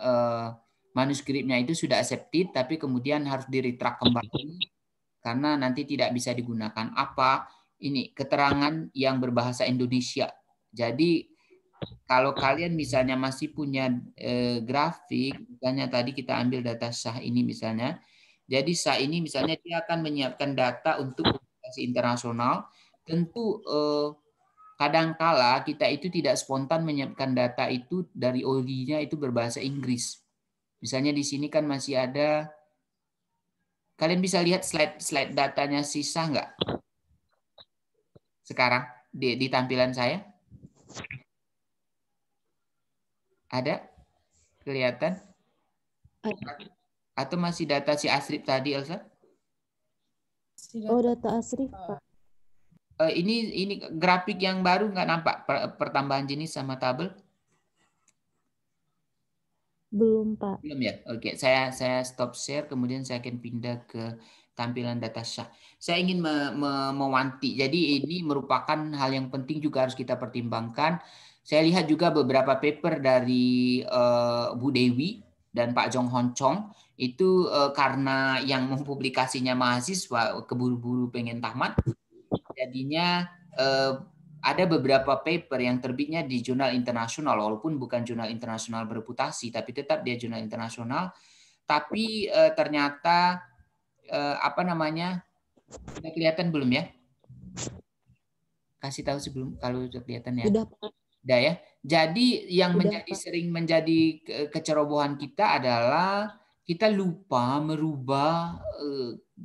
A: manuskripnya itu sudah accepted, tapi kemudian harus diretract kembali karena nanti tidak bisa digunakan. Apa? Ini keterangan yang berbahasa Indonesia. Jadi kalau kalian misalnya masih punya grafik, misalnya tadi kita ambil data sah ini misalnya. Jadi sah ini misalnya dia akan menyiapkan data untuk internasional, tentu kadangkala kita itu tidak spontan menyiapkan data itu dari OLI-nya itu berbahasa Inggris. Misalnya di sini kan masih ada, kalian bisa lihat slide datanya sisa nggak? Sekarang di tampilan saya ada kelihatan? Atau masih data si Asrip tadi, Elsa?
B: Oh, data Asrif, Pak.
A: Ini grafik yang baru nggak nampak pertambahan jenis sama tabel?
B: Belum, Pak.
A: Belum ya? Oke, saya stop share, kemudian saya akan pindah ke tampilan data syah. Saya ingin mewanti, jadi ini merupakan hal yang penting juga harus kita pertimbangkan. Saya lihat juga beberapa paper dari Bu Dewi dan Pak Jong Hon Chong, itu karena yang mempublikasinya mahasiswa keburu-buru pengen tamat, jadinya ada beberapa paper yang terbitnya di jurnal internasional, walaupun bukan jurnal internasional bereputasi, tapi tetap dia jurnal internasional. Tapi ternyata apa namanya, sudah kelihatan belum ya? Kasih tahu sebelum kalau sudah kelihatan ya.
B: Udah, Pak.
A: Udah ya. Jadi yang
B: Udah, Pak.
A: sering menjadi kecerobohan kita adalah kita lupa merubah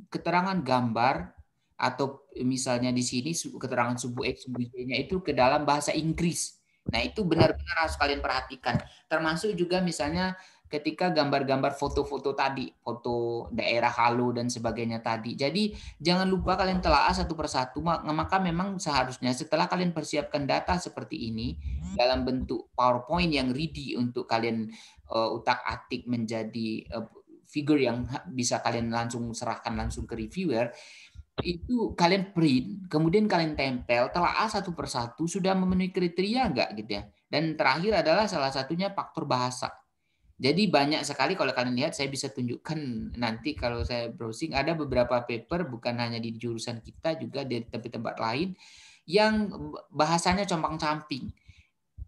A: keterangan gambar atau misalnya di sini keterangan subu X, subu Y-nya itu ke dalam bahasa Inggris. Nah, itu benar-benar harus kalian perhatikan. Termasuk juga misalnya ketika gambar-gambar foto-foto tadi, foto daerah halo dan sebagainya tadi. Jadi jangan lupa kalian telaah satu persatu, maka memang seharusnya setelah kalian persiapkan data seperti ini dalam bentuk PowerPoint yang ready untuk kalian utak-atik menjadi figure yang bisa kalian langsung serahkan langsung ke reviewer, itu kalian print, kemudian kalian tempel, telaah satu persatu sudah memenuhi kriteria enggak gitu ya. Dan terakhir adalah salah satunya faktor bahasa. Jadi banyak sekali kalau kalian lihat, saya bisa tunjukkan nanti kalau saya browsing, ada beberapa paper bukan hanya di jurusan kita, juga di tempat-tempat lain yang bahasanya compang-camping.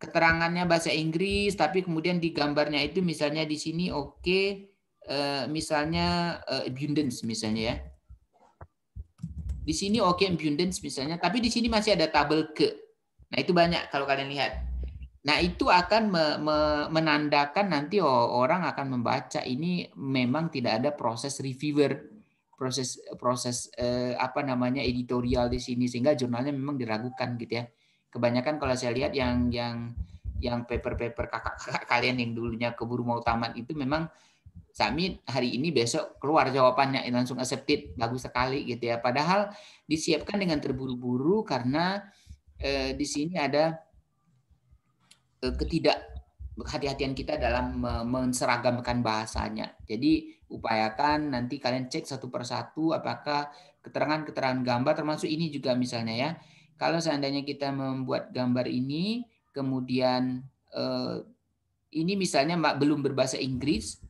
A: Keterangannya bahasa Inggris, tapi kemudian di gambarnya itu misalnya di sini misalnya abundance misalnya ya. Di sini abundance misalnya, tapi di sini masih ada tabel ke. Nah, itu banyak kalau kalian lihat. Nah, itu akan menandakan nanti orang akan membaca ini memang tidak ada proses reviewer, proses apa namanya editorial di sini, sehingga jurnalnya memang diragukan gitu ya. Kebanyakan kalau saya lihat yang paper-paper kakak-kakak kalian yang dulunya keburu mau tamat itu memang submit hari ini, besok keluar jawabannya langsung accepted, bagus sekali gitu ya. Padahal disiapkan dengan terburu-buru karena di sini ada ketidakhati-hatian kita dalam menseragamkan bahasanya. Jadi upayakan nanti kalian cek satu persatu apakah keterangan-keterangan gambar, termasuk ini juga misalnya ya. Kalau seandainya kita membuat gambar ini, kemudian ini misalnya belum berbahasa Inggris,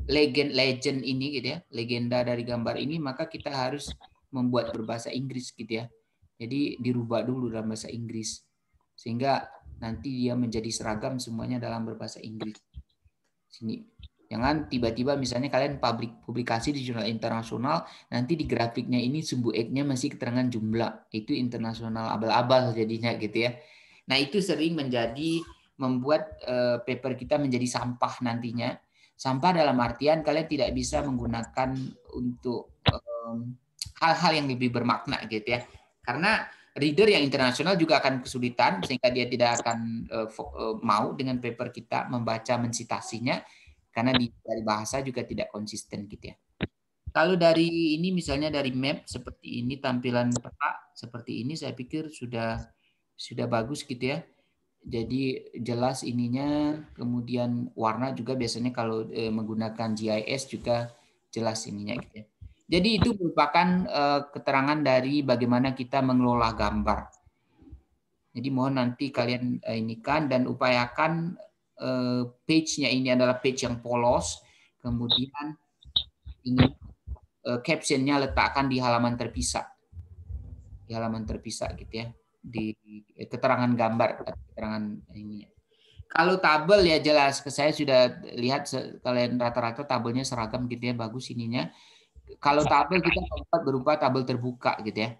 A: legend ini gitu ya, legenda dari gambar ini, maka kita harus membuat berbahasa Inggris gitu ya. Jadi dirubah dulu dalam bahasa Inggris sehingga nanti dia menjadi seragam semuanya dalam berbahasa Inggris. Sini. Jangan tiba-tiba misalnya kalian publikasi di jurnal internasional, nanti di grafiknya ini sumbu X-nya masih keterangan jumlah. Itu internasional abal-abal jadinya gitu ya. Nah, itu sering membuat paper kita menjadi sampah nantinya. Sampah dalam artian kalian tidak bisa menggunakan untuk hal-hal yang lebih bermakna gitu ya. Karena reader yang internasional juga akan kesulitan sehingga dia tidak akan mau dengan paper kita membaca mensitasinya karena dari bahasa juga tidak konsisten gitu ya. Kalau dari ini misalnya dari map seperti ini, tampilan peta seperti ini, saya pikir sudah bagus gitu ya. Jadi jelas ininya, kemudian warna juga biasanya kalau menggunakan GIS juga jelas ininya gitu ya. Jadi itu merupakan keterangan dari bagaimana kita mengelola gambar. Jadi mohon nanti kalian ini kan dan upayakan page-nya ini adalah page yang polos, kemudian ingin caption-nya letakkan di halaman terpisah. Di halaman terpisah gitu ya. Di keterangan gambar, keterangan ini. Kalau tabel ya jelas, saya sudah lihat kalian rata-rata tabelnya seragam gitu ya, bagus ininya. Kalau tabel kita membuat berupa tabel terbuka gitu ya.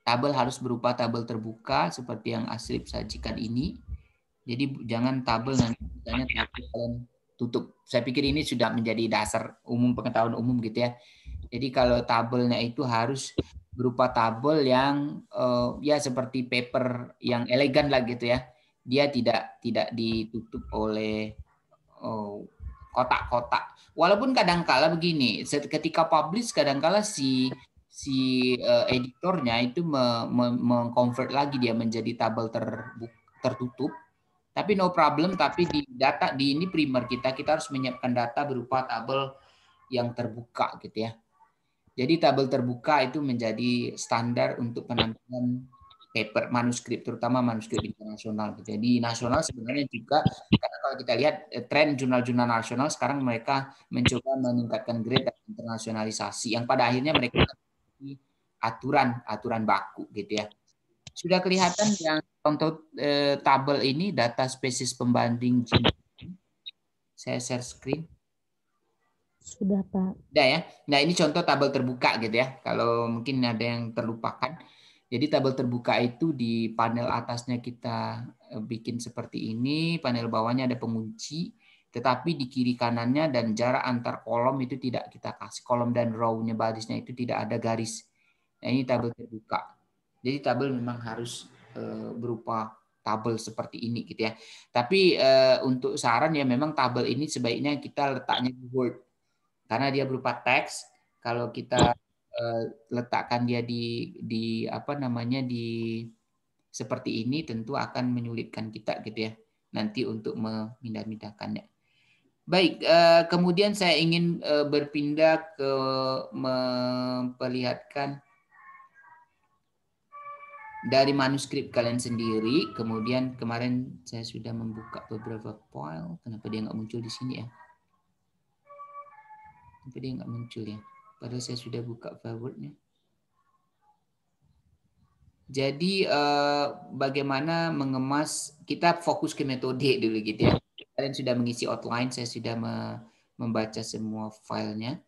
A: Tabel harus berupa tabel terbuka seperti yang Asrip sajikan ini. Jadi jangan tabel nanti misalnya kalian tutup. Saya pikir ini sudah menjadi dasar umum pengetahuan umum gitu ya. Jadi kalau tabelnya itu harus berupa tabel yang ya seperti paper yang elegan lah gitu ya. Dia tidak ditutup oleh kotak-kotak. Walaupun kadangkala begini, ketika publish kadangkala si editornya itu mengconvert lagi dia menjadi tabel tertutup. Tapi no problem, tapi di data di ini primer kita harus menyiapkan data berupa tabel yang terbuka gitu ya. Jadi tabel terbuka itu menjadi standar untuk penampilan paper manuskrip, terutama manuskrip internasional. Jadi nasional sebenarnya juga, karena kalau kita lihat tren jurnal-jurnal nasional sekarang mereka mencoba meningkatkan grade dan internasionalisasi, yang pada akhirnya mereka aturan baku gitu ya. Sudah kelihatan yang contoh tabel ini data spesies pembanding gene. Saya share screen.
B: Sudah, Pak.
A: Sudah ya. Nah, ini contoh tabel terbuka gitu ya. Kalau mungkin ada yang terlupakan. Jadi tabel terbuka itu di panel atasnya kita bikin seperti ini, panel bawahnya ada pengunci, tetapi di kiri kanannya dan jarak antar kolom itu tidak kita kasih. Kolom dan row-nya barisnya itu tidak ada garis. Nah, ini tabel terbuka. Jadi tabel memang harus berupa tabel seperti ini gitu ya. Tapi untuk saran ya memang tabel ini sebaiknya kita letaknya di Word. Karena dia berupa teks. Kalau kita letakkan dia di apa namanya di seperti ini tentu akan menyulitkan kita gitu ya nanti untuk memindah-mindahkannya. Baik, kemudian saya ingin berpindah ke memperlihatkan dari manuskrip kalian sendiri. Kemudian kemarin saya sudah membuka beberapa file. Kenapa dia nggak muncul di sini ya? Kenapa dia nggak muncul ya? Padahal saya sudah buka file Word-nya. Jadi bagaimana mengemas, kita fokus ke metode dulu gitu ya. Kalian sudah mengisi outline, saya sudah membaca semua filenya.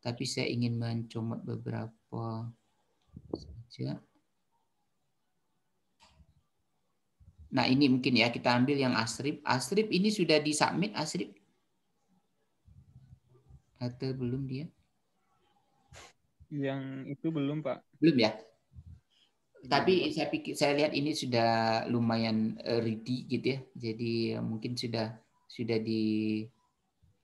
A: Tapi saya ingin mencomot beberapa saja. Nah, ini mungkin ya kita ambil yang Asrip. Asrip ini sudah disubmit Asrip? Atau belum dia?
C: Yang itu belum, Pak.
A: Belum ya? Tapi saya lihat ini sudah lumayan ready gitu ya. Jadi mungkin sudah di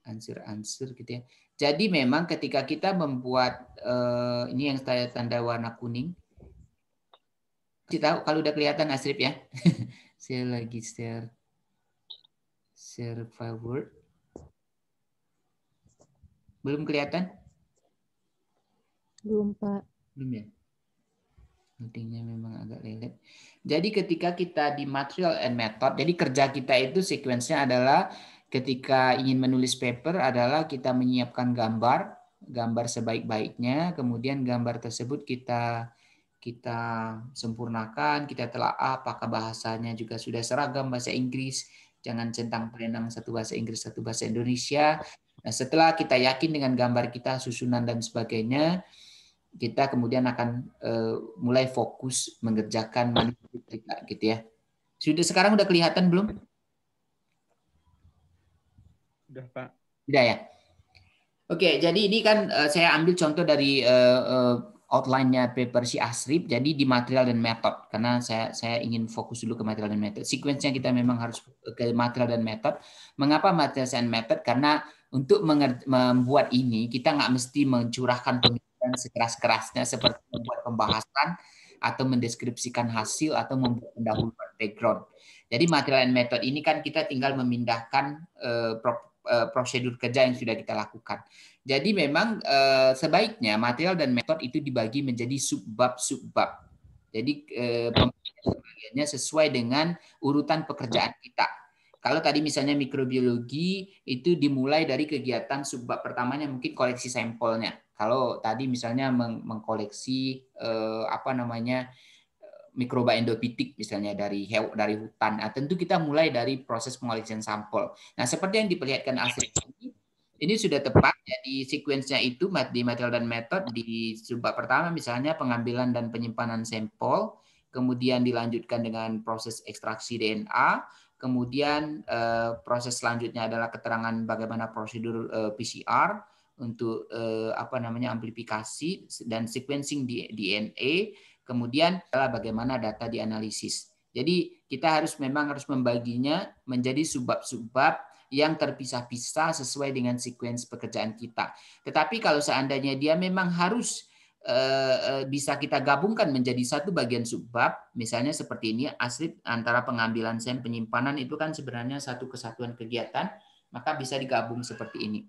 A: answer gitu ya. Jadi memang ketika kita membuat ini yang saya tanda warna kuning, tahu kalau udah kelihatan Asrip ya. Saya lagi share file Word. Belum kelihatan?
B: Belum, Pak.
A: Belum ya? Pentingnya memang agak lelet. Jadi ketika kita di material and method, jadi kerja kita itu sequence-nya adalah ketika ingin menulis paper adalah kita menyiapkan gambar sebaik-baiknya, kemudian gambar tersebut kita sempurnakan, kita telaah apakah bahasanya juga sudah seragam bahasa Inggris, jangan centang perenang satu bahasa Inggris, satu bahasa Indonesia. Nah, setelah kita yakin dengan gambar kita, susunan dan sebagainya, kita kemudian akan mulai fokus mengerjakan manuskrip kita gitu ya. Sekarang udah kelihatan belum?
C: Udah, Pak.
A: Tidak ya. Oke, jadi ini kan saya ambil contoh dari outline-nya paper si Asrip. Jadi di material dan method karena saya ingin fokus dulu ke material dan method. Sequence-nya kita memang harus ke material dan method. Mengapa material dan method? Karena untuk membuat ini kita nggak mesti mencurahkan pemikiran sekeras-kerasnya seperti membuat pembahasan atau mendeskripsikan hasil atau membuat pendahuluan background. Jadi material dan method ini kan kita tinggal memindahkan prosedur kerja yang sudah kita lakukan. Jadi memang sebaiknya material dan metode itu dibagi menjadi subbab-subbab. Jadi pembagiannya sesuai dengan urutan pekerjaan kita. Kalau tadi misalnya mikrobiologi itu dimulai dari kegiatan subbab pertamanya mungkin koleksi sampelnya. Kalau tadi misalnya mengkoleksi mikroba endopitik misalnya dari hutan. Nah, tentu kita mulai dari proses pengoleksian sampel. Nah, seperti yang diperlihatkan Asri ini sudah tepat. Jadi sequence-nya itu di material dan method di subbab pertama misalnya pengambilan dan penyimpanan sampel, kemudian dilanjutkan dengan proses ekstraksi DNA, kemudian proses selanjutnya adalah keterangan bagaimana prosedur PCR untuk amplifikasi dan sequencing di DNA. Kemudian adalah bagaimana data dianalisis. Jadi kita memang harus membaginya menjadi subbab-subbab yang terpisah-pisah sesuai dengan sequence pekerjaan kita. Tetapi kalau seandainya dia memang harus bisa kita gabungkan menjadi satu bagian subbab, misalnya seperti ini, Asrip antara pengambilan sampel penyimpanan itu kan sebenarnya satu kesatuan kegiatan, maka bisa digabung seperti ini.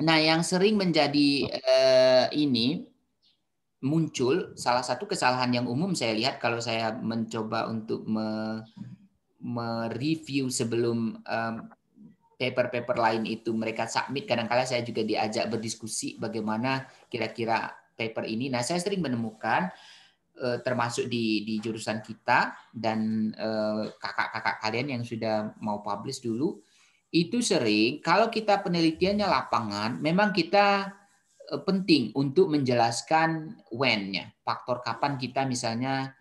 A: Nah, yang sering menjadi muncul salah satu kesalahan yang umum saya lihat kalau saya mencoba untuk mereview sebelum paper-paper lain itu mereka submit, kadang-kala saya juga diajak berdiskusi bagaimana kira-kira paper ini. Nah, saya sering menemukan termasuk di jurusan kita dan kakak-kakak kalian yang sudah mau publish dulu, itu sering kalau kita penelitiannya lapangan, memang kita penting untuk menjelaskan when-nya, faktor kapan kita misalnya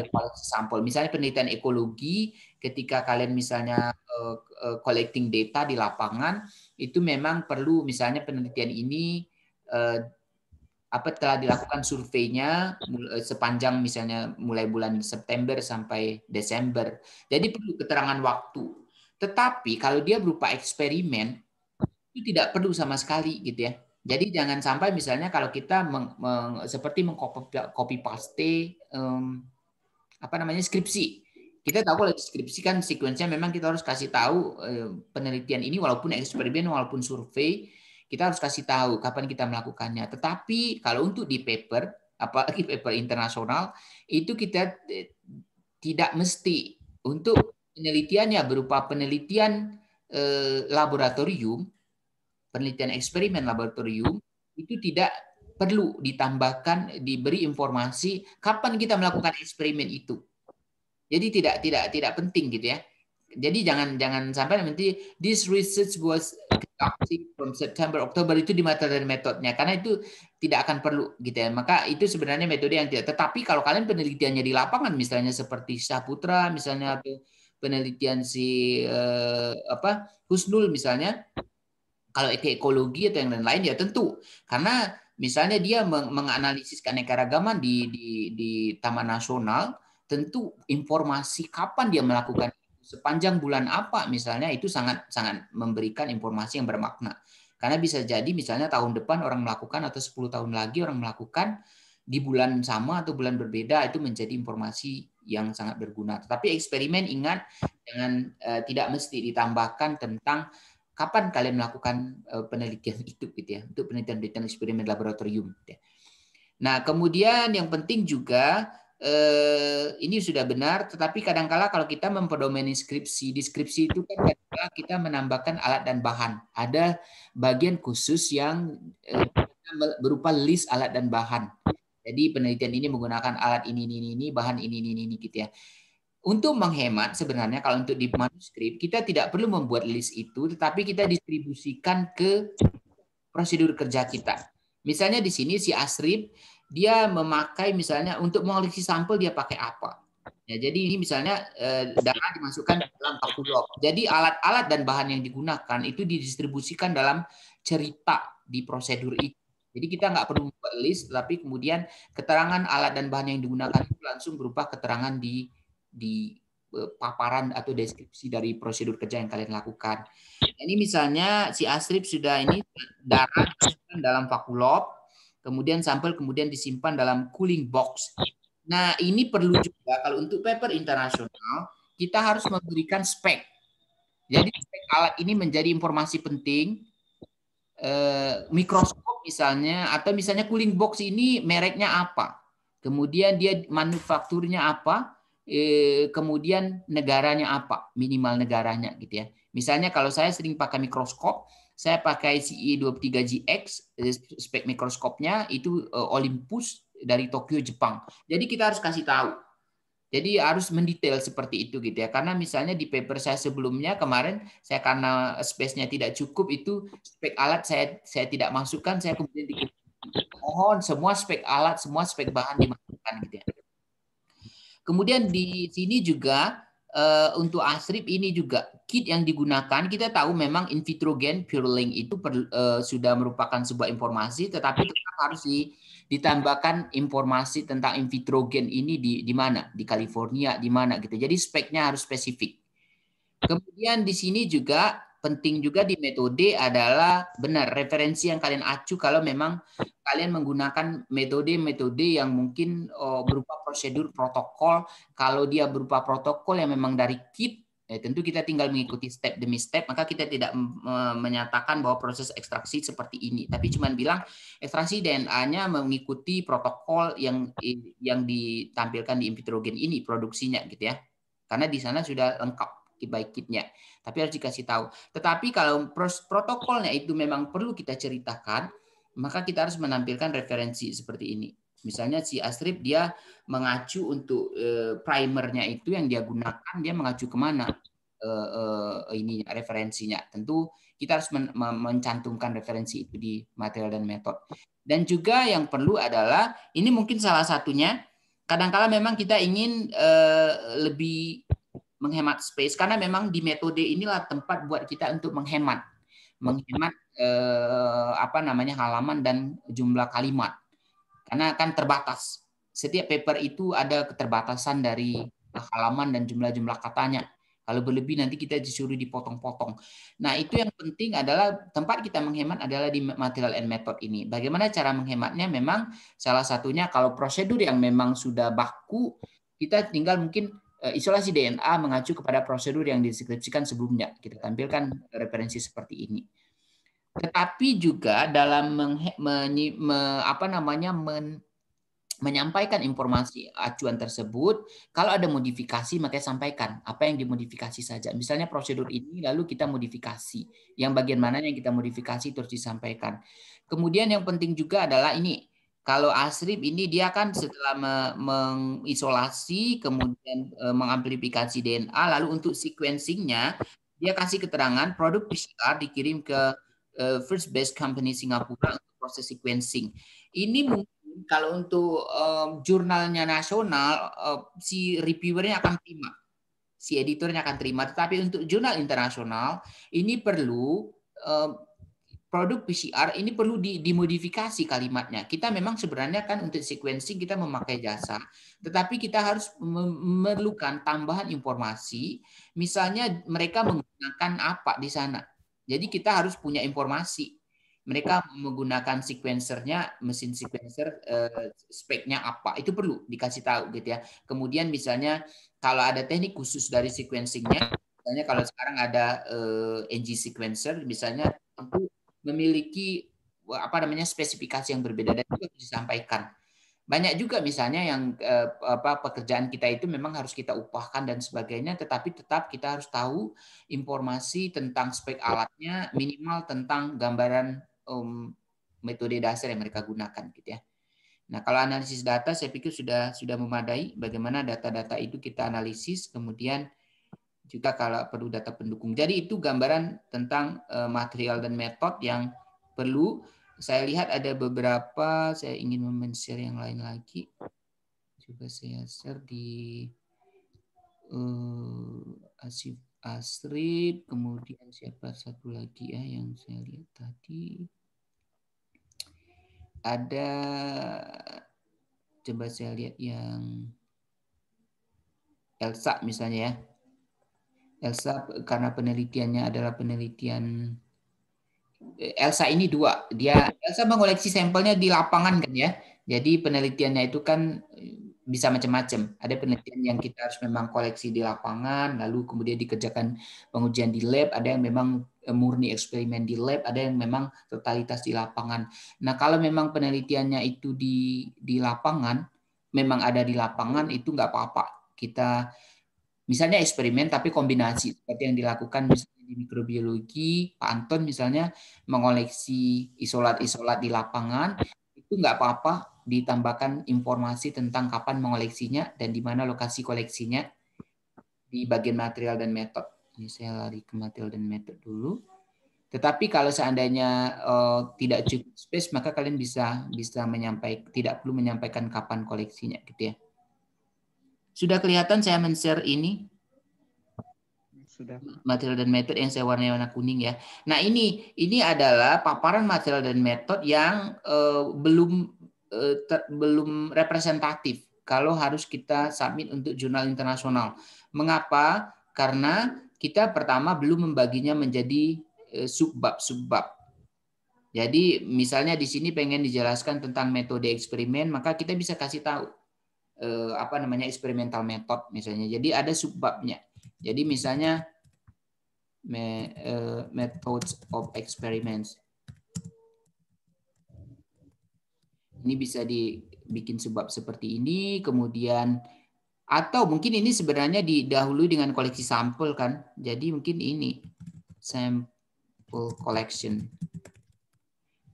A: koleksi sampel. Misalnya penelitian ekologi, ketika kalian misalnya collecting data di lapangan, itu memang perlu misalnya penelitian ini telah dilakukan surveinya sepanjang misalnya mulai bulan September sampai Desember. Jadi perlu keterangan waktu. Tetapi kalau dia berupa eksperimen, itu tidak perlu sama sekali gitu ya. Jadi jangan sampai misalnya kalau kita seperti mengcopy paste skripsi. Kita tahu kalau skripsi kan sequence-nya memang kita harus kasih tahu penelitian ini walaupun eksperimen walaupun survei, kita harus kasih tahu kapan kita melakukannya. Tetapi kalau untuk di paper, apalagi paper internasional, itu kita tidak mesti untuk penelitiannya berupa penelitian laboratorium, penelitian eksperimen laboratorium, itu tidak perlu ditambahkan, diberi informasi kapan kita melakukan eksperimen itu. Jadi tidak penting gitu ya. Jadi jangan sampai nanti this research was conducted from September Oktober itu di materi dan metodenya, karena itu tidak akan perlu gitu ya. Maka itu sebenarnya metode yang tidak. Tetapi kalau kalian penelitiannya di lapangan misalnya seperti Saputra misalnya atau penelitian si Husnul misalnya, kalau ekologi atau yang lain-lain ya tentu karena misalnya dia menganalisis keanekaragaman di Taman Nasional, tentu informasi kapan dia melakukan sepanjang bulan apa misalnya itu sangat memberikan informasi yang bermakna. Karena bisa jadi misalnya tahun depan orang melakukan atau 10 tahun lagi orang melakukan di bulan sama atau bulan berbeda, itu menjadi informasi yang sangat berguna. Tetapi eksperimen ingat tidak mesti ditambahkan tentang kapan kalian melakukan penelitian itu gitu ya, untuk penelitian eksperimen laboratorium gitu ya. Nah, kemudian yang penting juga ini sudah benar, tetapi kadangkala kalau kita mempedomeni skripsi, di skripsi itu kan kadangkala kita menambahkan alat dan bahan. Ada bagian khusus yang berupa list alat dan bahan. Jadi penelitian ini menggunakan alat ini, bahan ini gitu ya. Untuk menghemat sebenarnya kalau untuk di manuskrip kita tidak perlu membuat list itu, tetapi kita distribusikan ke prosedur kerja kita. Misalnya di sini si Asrip dia memakai misalnya untuk mengoleksi sampel dia pakai apa. Ya, jadi ini misalnya darah dimasukkan dalam fakulop. Jadi alat-alat dan bahan yang digunakan itu didistribusikan dalam cerita di prosedur itu. Jadi kita nggak perlu membuat list, tapi kemudian keterangan alat dan bahan yang digunakan itu langsung berupa keterangan di paparan atau deskripsi dari prosedur kerja yang kalian lakukan. Ini misalnya si Asrip sudah ini darah dimasukkan dalam fakulop, kemudian sampel kemudian disimpan dalam cooling box. Nah, ini perlu juga kalau untuk paper internasional kita harus memberikan spek. Jadi spek alat ini menjadi informasi penting. Mikroskop misalnya, atau misalnya cooling box ini mereknya apa, kemudian dia manufakturnya apa, kemudian negaranya apa, minimal negaranya gitu ya. Misalnya kalau saya sering pakai mikroskop, saya pakai CE23GX, spek mikroskopnya itu Olympus dari Tokyo, Jepang. Jadi kita harus kasih tahu. Jadi harus mendetail seperti itu gitu ya. Karena misalnya di paper saya sebelumnya kemarin, saya karena space-nya tidak cukup, itu spek alat saya tidak masukkan, saya kemudian mohon semua spek alat, semua spek bahan dimasukkan gitu ya. Kemudian di sini juga untuk Asrip ini juga kit yang digunakan, kita tahu memang in vitro gen Purelink itu sudah merupakan sebuah informasi, tetapi tetap harus ditambahkan informasi tentang in vitro gen ini di mana, di California, di mana gitu. Jadi speknya harus spesifik. Kemudian di sini juga penting juga di metode adalah benar referensi yang kalian acu kalau memang kalian menggunakan metode-metode yang mungkin berupa prosedur protokol. Kalau dia berupa protokol yang memang dari kit, tentu kita tinggal mengikuti step demi step, maka kita tidak menyatakan bahwa proses ekstraksi seperti ini, tapi cuma bilang ekstraksi DNA-nya mengikuti protokol yang ditampilkan di in vitro gen ini produksinya gitu ya. Karena di sana sudah lengkap by kitnya, tapi harus dikasih tahu. Tetapi kalau protokolnya itu memang perlu kita ceritakan, maka kita harus menampilkan referensi seperti ini. Misalnya si Asrip dia mengacu untuk primernya itu yang dia gunakan, dia mengacu kemana ini referensinya. Tentu kita harus mencantumkan referensi itu di material dan metode. Dan juga yang perlu adalah, ini mungkin salah satunya, kadang-kala memang kita ingin lebih menghemat space, karena memang di metode inilah tempat buat kita untuk menghemat halaman dan jumlah kalimat, karena kan terbatas. Setiap paper itu ada keterbatasan dari halaman dan jumlah katanya. Kalau berlebih nanti kita disuruh dipotong-potong. Nah, itu yang penting adalah tempat kita menghemat adalah di material and method ini. Bagaimana cara menghematnya? Memang salah satunya kalau prosedur yang memang sudah baku, kita tinggal mungkin isolasi DNA mengacu kepada prosedur yang dideskripsikan sebelumnya. Kita tampilkan referensi seperti ini. Tetapi juga dalam menyampaikan informasi acuan tersebut, kalau ada modifikasi maka sampaikan apa yang dimodifikasi saja. Misalnya prosedur ini lalu kita modifikasi. Yang bagian mana yang kita modifikasi terus disampaikan. Kemudian yang penting juga adalah ini, Kalau ASRIP ini dia kan setelah mengisolasi, kemudian mengamplifikasi DNA, lalu untuk sequencingnya dia kasih keterangan produk PCR dikirim ke first base company Singapura untuk proses sequencing. Ini mungkin kalau untuk jurnalnya nasional, si reviewernya akan terima, si editornya akan terima. Tetapi untuk jurnal internasional ini perlu produk PCR ini perlu dimodifikasi kalimatnya. Kita memang sebenarnya kan untuk sequencing kita memakai jasa, tetapi kita harus memerlukan tambahan informasi. Misalnya mereka menggunakan apa di sana. Jadi kita harus punya informasi. Mereka menggunakan sequencernya, mesin sequencer speknya apa, itu perlu dikasih tahu gitu ya. Kemudian misalnya kalau ada teknik khusus dari sequencingnya, misalnya kalau sekarang ada NG sequencer, misalnya tentu memiliki apa namanya spesifikasi yang berbeda dan itu harus disampaikan. Banyak juga misalnya yang pekerjaan kita itu memang harus kita upahkan dan sebagainya, tetapi tetap kita harus tahu informasi tentang spek alatnya, minimal tentang gambaran metode dasar yang mereka gunakan gitu ya. Nah, kalau analisis data saya pikir sudah memadai bagaimana data-data itu kita analisis, kemudian juga kalau perlu data pendukung. Jadi itu gambaran tentang material dan metode yang perlu. Saya lihat ada beberapa, saya ingin men-share yang lain lagi. Coba saya share di ASRIP, kemudian siapa satu lagi ya yang saya lihat tadi. Ada, coba saya lihat yang ELSA misalnya ya. ELSA karena penelitiannya adalah penelitian Elsa ini dua, Elsa mengoleksi sampelnya di lapangan kan ya. Jadi penelitiannya itu kan bisa macam-macam. Ada penelitian yang kita harus memang koleksi di lapangan, lalu kemudian dikerjakan pengujian di lab. Ada yang memang murni eksperimen di lab, ada yang memang totalitas di lapangan. Nah kalau memang penelitiannya itu di lapangan, memang ada di lapangan itu nggak apa-apa. Kita misalnya eksperimen tapi kombinasi seperti yang dilakukan misalnya di mikrobiologi, Pak Anton misalnya mengoleksi isolat-isolat di lapangan, itu nggak apa-apa ditambahkan informasi tentang kapan mengoleksinya dan di mana lokasi koleksinya di bagian material dan metode. Ini saya lari ke material dan metode dulu. Tetapi kalau seandainya tidak cukup space, maka kalian bisa menyampaikan, tidak perlu menyampaikan kapan koleksinya gitu ya. Sudah kelihatan saya men-share ini?
C: Sudah.
A: Material dan metode yang saya warna kuning ya. Nah ini adalah paparan material dan metode yang belum representatif kalau harus kita submit untuk jurnal internasional. Mengapa? Karena kita pertama belum membaginya menjadi subbab-subbab. Jadi misalnya di sini pengen dijelaskan tentang metode eksperimen, maka kita bisa kasih tahu apa namanya experimental method misalnya. Jadi ada subbabnya. Jadi misalnya methods of experiments. Ini bisa dibikin sebab seperti ini, kemudian atau mungkin ini sebenarnya didahului dengan koleksi sampel kan. Jadi mungkin ini sample collection.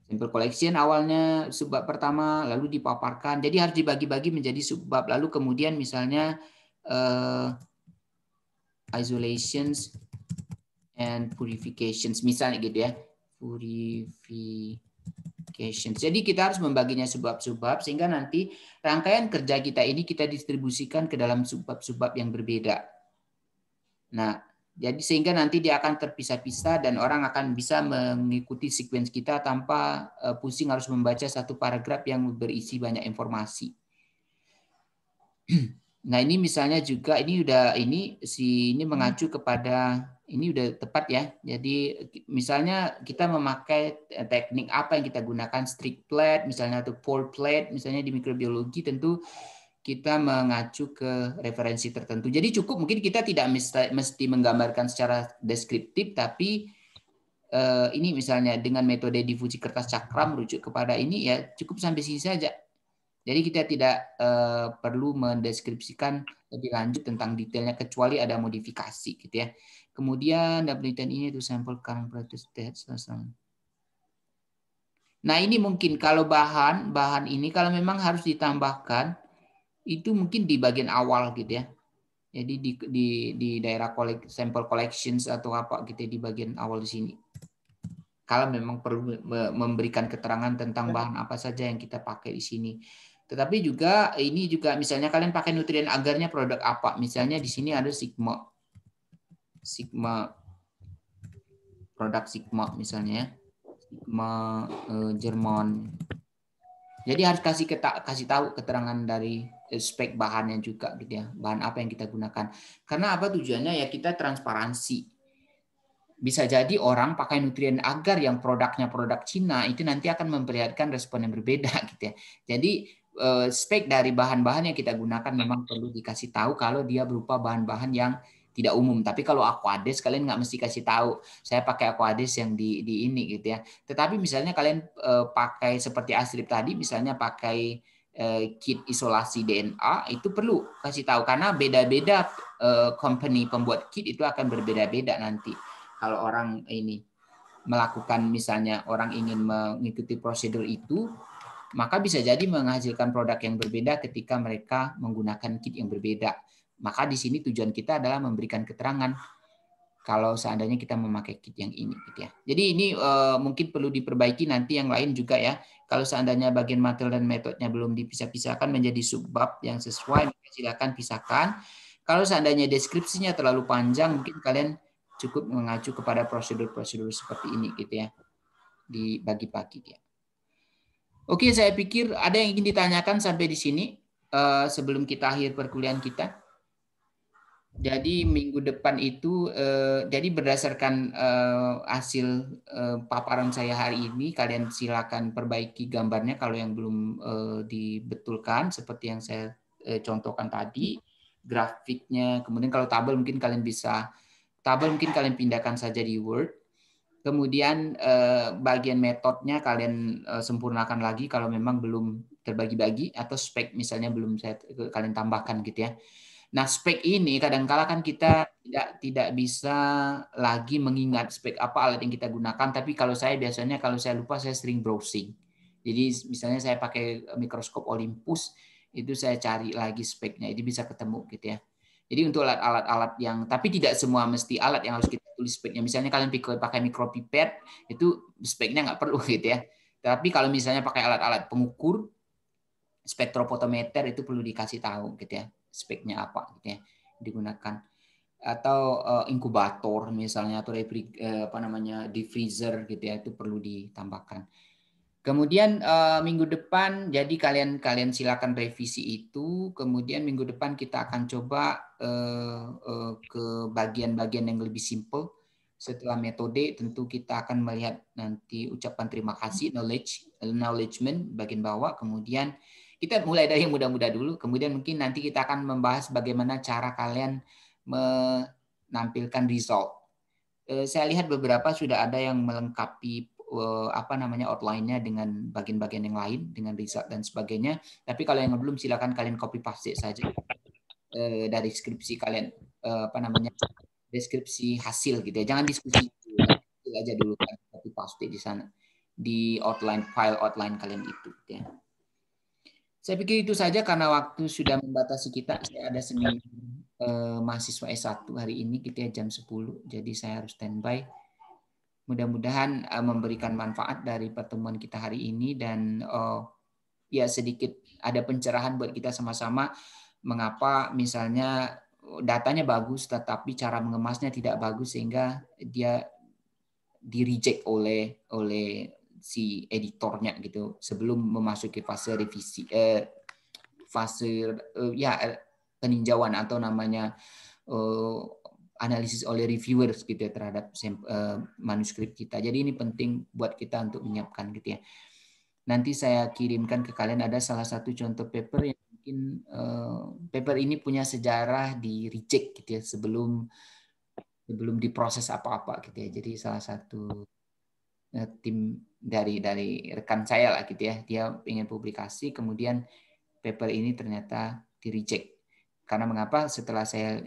A: Sample collection awalnya subbab pertama, lalu dipaparkan. Jadi harus dibagi-bagi menjadi subbab. Lalu kemudian misalnya isolations and purifications misalnya gitu ya. Purifications. Jadi kita harus membaginya subbab-subbab sehingga nanti rangkaian kerja kita ini kita distribusikan ke dalam subbab-subbab yang berbeda. Nah, jadi sehingga nanti dia akan terpisah-pisah dan orang akan bisa mengikuti sequence kita tanpa pusing harus membaca satu paragraf yang berisi banyak informasi. Nah, ini misalnya juga ini mengacu kepada ini udah tepat ya. Jadi misalnya kita memakai teknik apa yang kita gunakan, strict plate misalnya atau pour plate misalnya di mikrobiologi, tentu kita mengacu ke referensi tertentu. Jadi cukup mungkin kita tidak mesti menggambarkan secara deskriptif, tapi ini misalnya dengan metode difusi kertas cakram merujuk kepada ini ya cukup sampai sini saja. Jadi kita tidak perlu mendeskripsikan lebih lanjut tentang detailnya kecuali ada modifikasi gitu ya. Kemudian penelitian ini itu sampel current practice stats. Nah, ini mungkin kalau bahan ini kalau memang harus ditambahkan itu mungkin di bagian awal gitu ya. Jadi di daerah sampel collections atau apa gitu ya, di bagian awal di sini. Kalau memang perlu memberikan keterangan tentang bahan apa saja yang kita pakai di sini. Tetapi juga ini juga misalnya kalian pakai nutrien agarnya produk apa? Misalnya di sini ada Sigma produk Sigma misalnya, Sigma Jerman. Jadi harus kasih tahu keterangan dari spek bahannya juga gitu ya. Bahan apa yang kita gunakan. Karena apa tujuannya ya kita transparansi. Bisa jadi orang pakai nutrien agar yang produknya produk Cina itu nanti akan memperlihatkan respon yang berbeda gitu ya. Jadi spek dari bahan-bahan yang kita gunakan memang perlu dikasih tahu kalau dia berupa bahan-bahan yang tidak umum. Tapi kalau Aquades kalian nggak mesti kasih tahu saya pakai Aquades yang di ini gitu ya. Tetapi misalnya kalian pakai seperti Asrip tadi, misalnya pakai kit isolasi DNA itu perlu kasih tahu karena beda-beda company pembuat kit itu akan berbeda-beda nanti. Kalau orang ini melakukan misalnya orang ingin mengikuti prosedur itu, maka bisa jadi menghasilkan produk yang berbeda ketika mereka menggunakan kit yang berbeda. Maka di sini tujuan kita adalah memberikan keterangan kalau seandainya kita memakai kit yang ini gitu ya. Jadi ini mungkin perlu diperbaiki nanti yang lain juga ya. Kalau seandainya bagian material dan metodenya belum dipisah-pisahkan menjadi subbab yang sesuai, silakan pisahkan. Kalau seandainya deskripsinya terlalu panjang, mungkin kalian cukup mengacu kepada prosedur-prosedur seperti ini gitu ya. Dibagi-bagi dia. Oke, saya pikir ada yang ingin ditanyakan sampai di sini sebelum kita akhir perkuliahan kita. Jadi minggu depan itu, jadi berdasarkan hasil paparan saya hari ini, kalian silakan perbaiki gambarnya kalau yang belum dibetulkan seperti yang saya contohkan tadi, grafiknya. Kemudian kalau tabel mungkin kalian pindahkan saja di Word. Kemudian bagian metodenya kalian sempurnakan lagi kalau memang belum terbagi-bagi atau spek misalnya belum kalian tambahkan gitu ya. Nah, spek ini kadang-kala kan kita tidak bisa lagi mengingat spek apa alat yang kita gunakan, tapi kalau saya biasanya kalau saya lupa saya sering browsing. Jadi misalnya saya pakai mikroskop Olympus, itu saya cari lagi speknya, itu bisa ketemu gitu ya. Jadi untuk alat-alat yang, tapi tidak semua mesti alat yang harus kita tulis speknya. Misalnya kalian pakai mikropipet, itu speknya nggak perlu gitu ya. Tapi kalau misalnya pakai alat-alat pengukur, spektrofotometer itu perlu dikasih tahu gitu ya, speknya apa gitu ya digunakan, atau inkubator misalnya atau diffuser gitu ya, itu perlu ditambahkan. Kemudian minggu depan jadi kalian silakan revisi itu, kemudian minggu depan kita akan coba ke bagian-bagian yang lebih simple. Setelah metode tentu kita akan melihat nanti ucapan terima kasih, acknowledgement bagian bawah, kemudian kita mulai dari yang mudah-mudah dulu, kemudian mungkin nanti kita akan membahas bagaimana cara kalian menampilkan result. Saya lihat beberapa sudah ada yang melengkapi outline-nya dengan bagian-bagian yang lain, dengan result dan sebagainya. Tapi kalau yang belum silakan kalian copy paste saja dari skripsi kalian, deskripsi hasil gitu ya. Jangan diskusi dulu, aja dulu kan copy paste di sana di file outline kalian itu gitu ya. Saya pikir itu saja karena waktu sudah membatasi kita. Saya ada seminar mahasiswa S1 hari ini gitu ya jam 10. Jadi saya harus standby. Mudah-mudahan memberikan manfaat dari pertemuan kita hari ini dan ya sedikit ada pencerahan buat kita sama-sama mengapa misalnya datanya bagus tetapi cara mengemasnya tidak bagus sehingga dia di reject oleh si editornya gitu sebelum memasuki fase revisi peninjauan atau namanya analisis oleh reviewers gitu ya terhadap manuskrip kita. Jadi ini penting buat kita untuk menyiapkan gitu ya. Nanti saya kirimkan ke kalian ada salah satu contoh paper yang mungkin paper ini punya sejarah di reject gitu ya sebelum diproses apa-apa gitu ya. Jadi salah satu tim dari rekan saya lah gitu ya. Dia ingin publikasi kemudian paper ini ternyata di reject. Karena mengapa setelah saya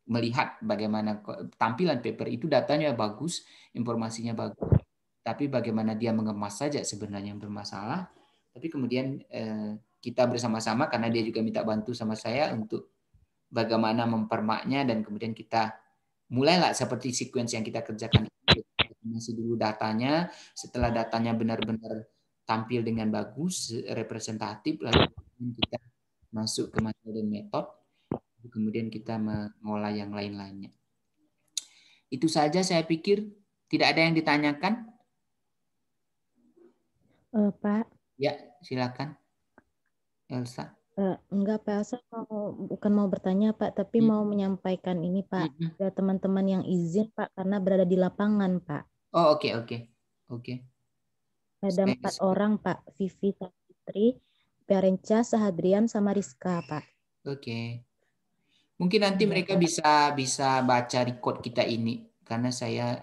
A: melihat bagaimana tampilan paper itu datanya bagus, informasinya bagus. tapi bagaimana dia mengemas saja sebenarnya yang bermasalah. Tapi kemudian kita bersama-sama, karena dia juga minta bantu sama saya untuk bagaimana mempermaknya, dan kemudian kita mulailah seperti sequence yang kita kerjakan. Masih dulu datanya, setelah datanya benar-benar tampil dengan bagus, representatif, lalu kita masuk ke materi dan metode, kemudian kita mengolah yang lain-lainnya. Itu saja saya pikir. Tidak ada yang ditanyakan?
B: Pak,
A: Ya, silakan. Elsa.
B: enggak Pak, saya bukan mau bertanya Pak, tapi mau menyampaikan ini Pak. Ada teman-teman yang izin Pak, karena berada di lapangan Pak.
A: Oh, oke.
B: Ada 4 orang Pak, Vivi, Fitri, Perenca, Sahadrian, sama Rizka Pak.
A: Oke. Mungkin nanti mereka bisa baca record kita ini, karena saya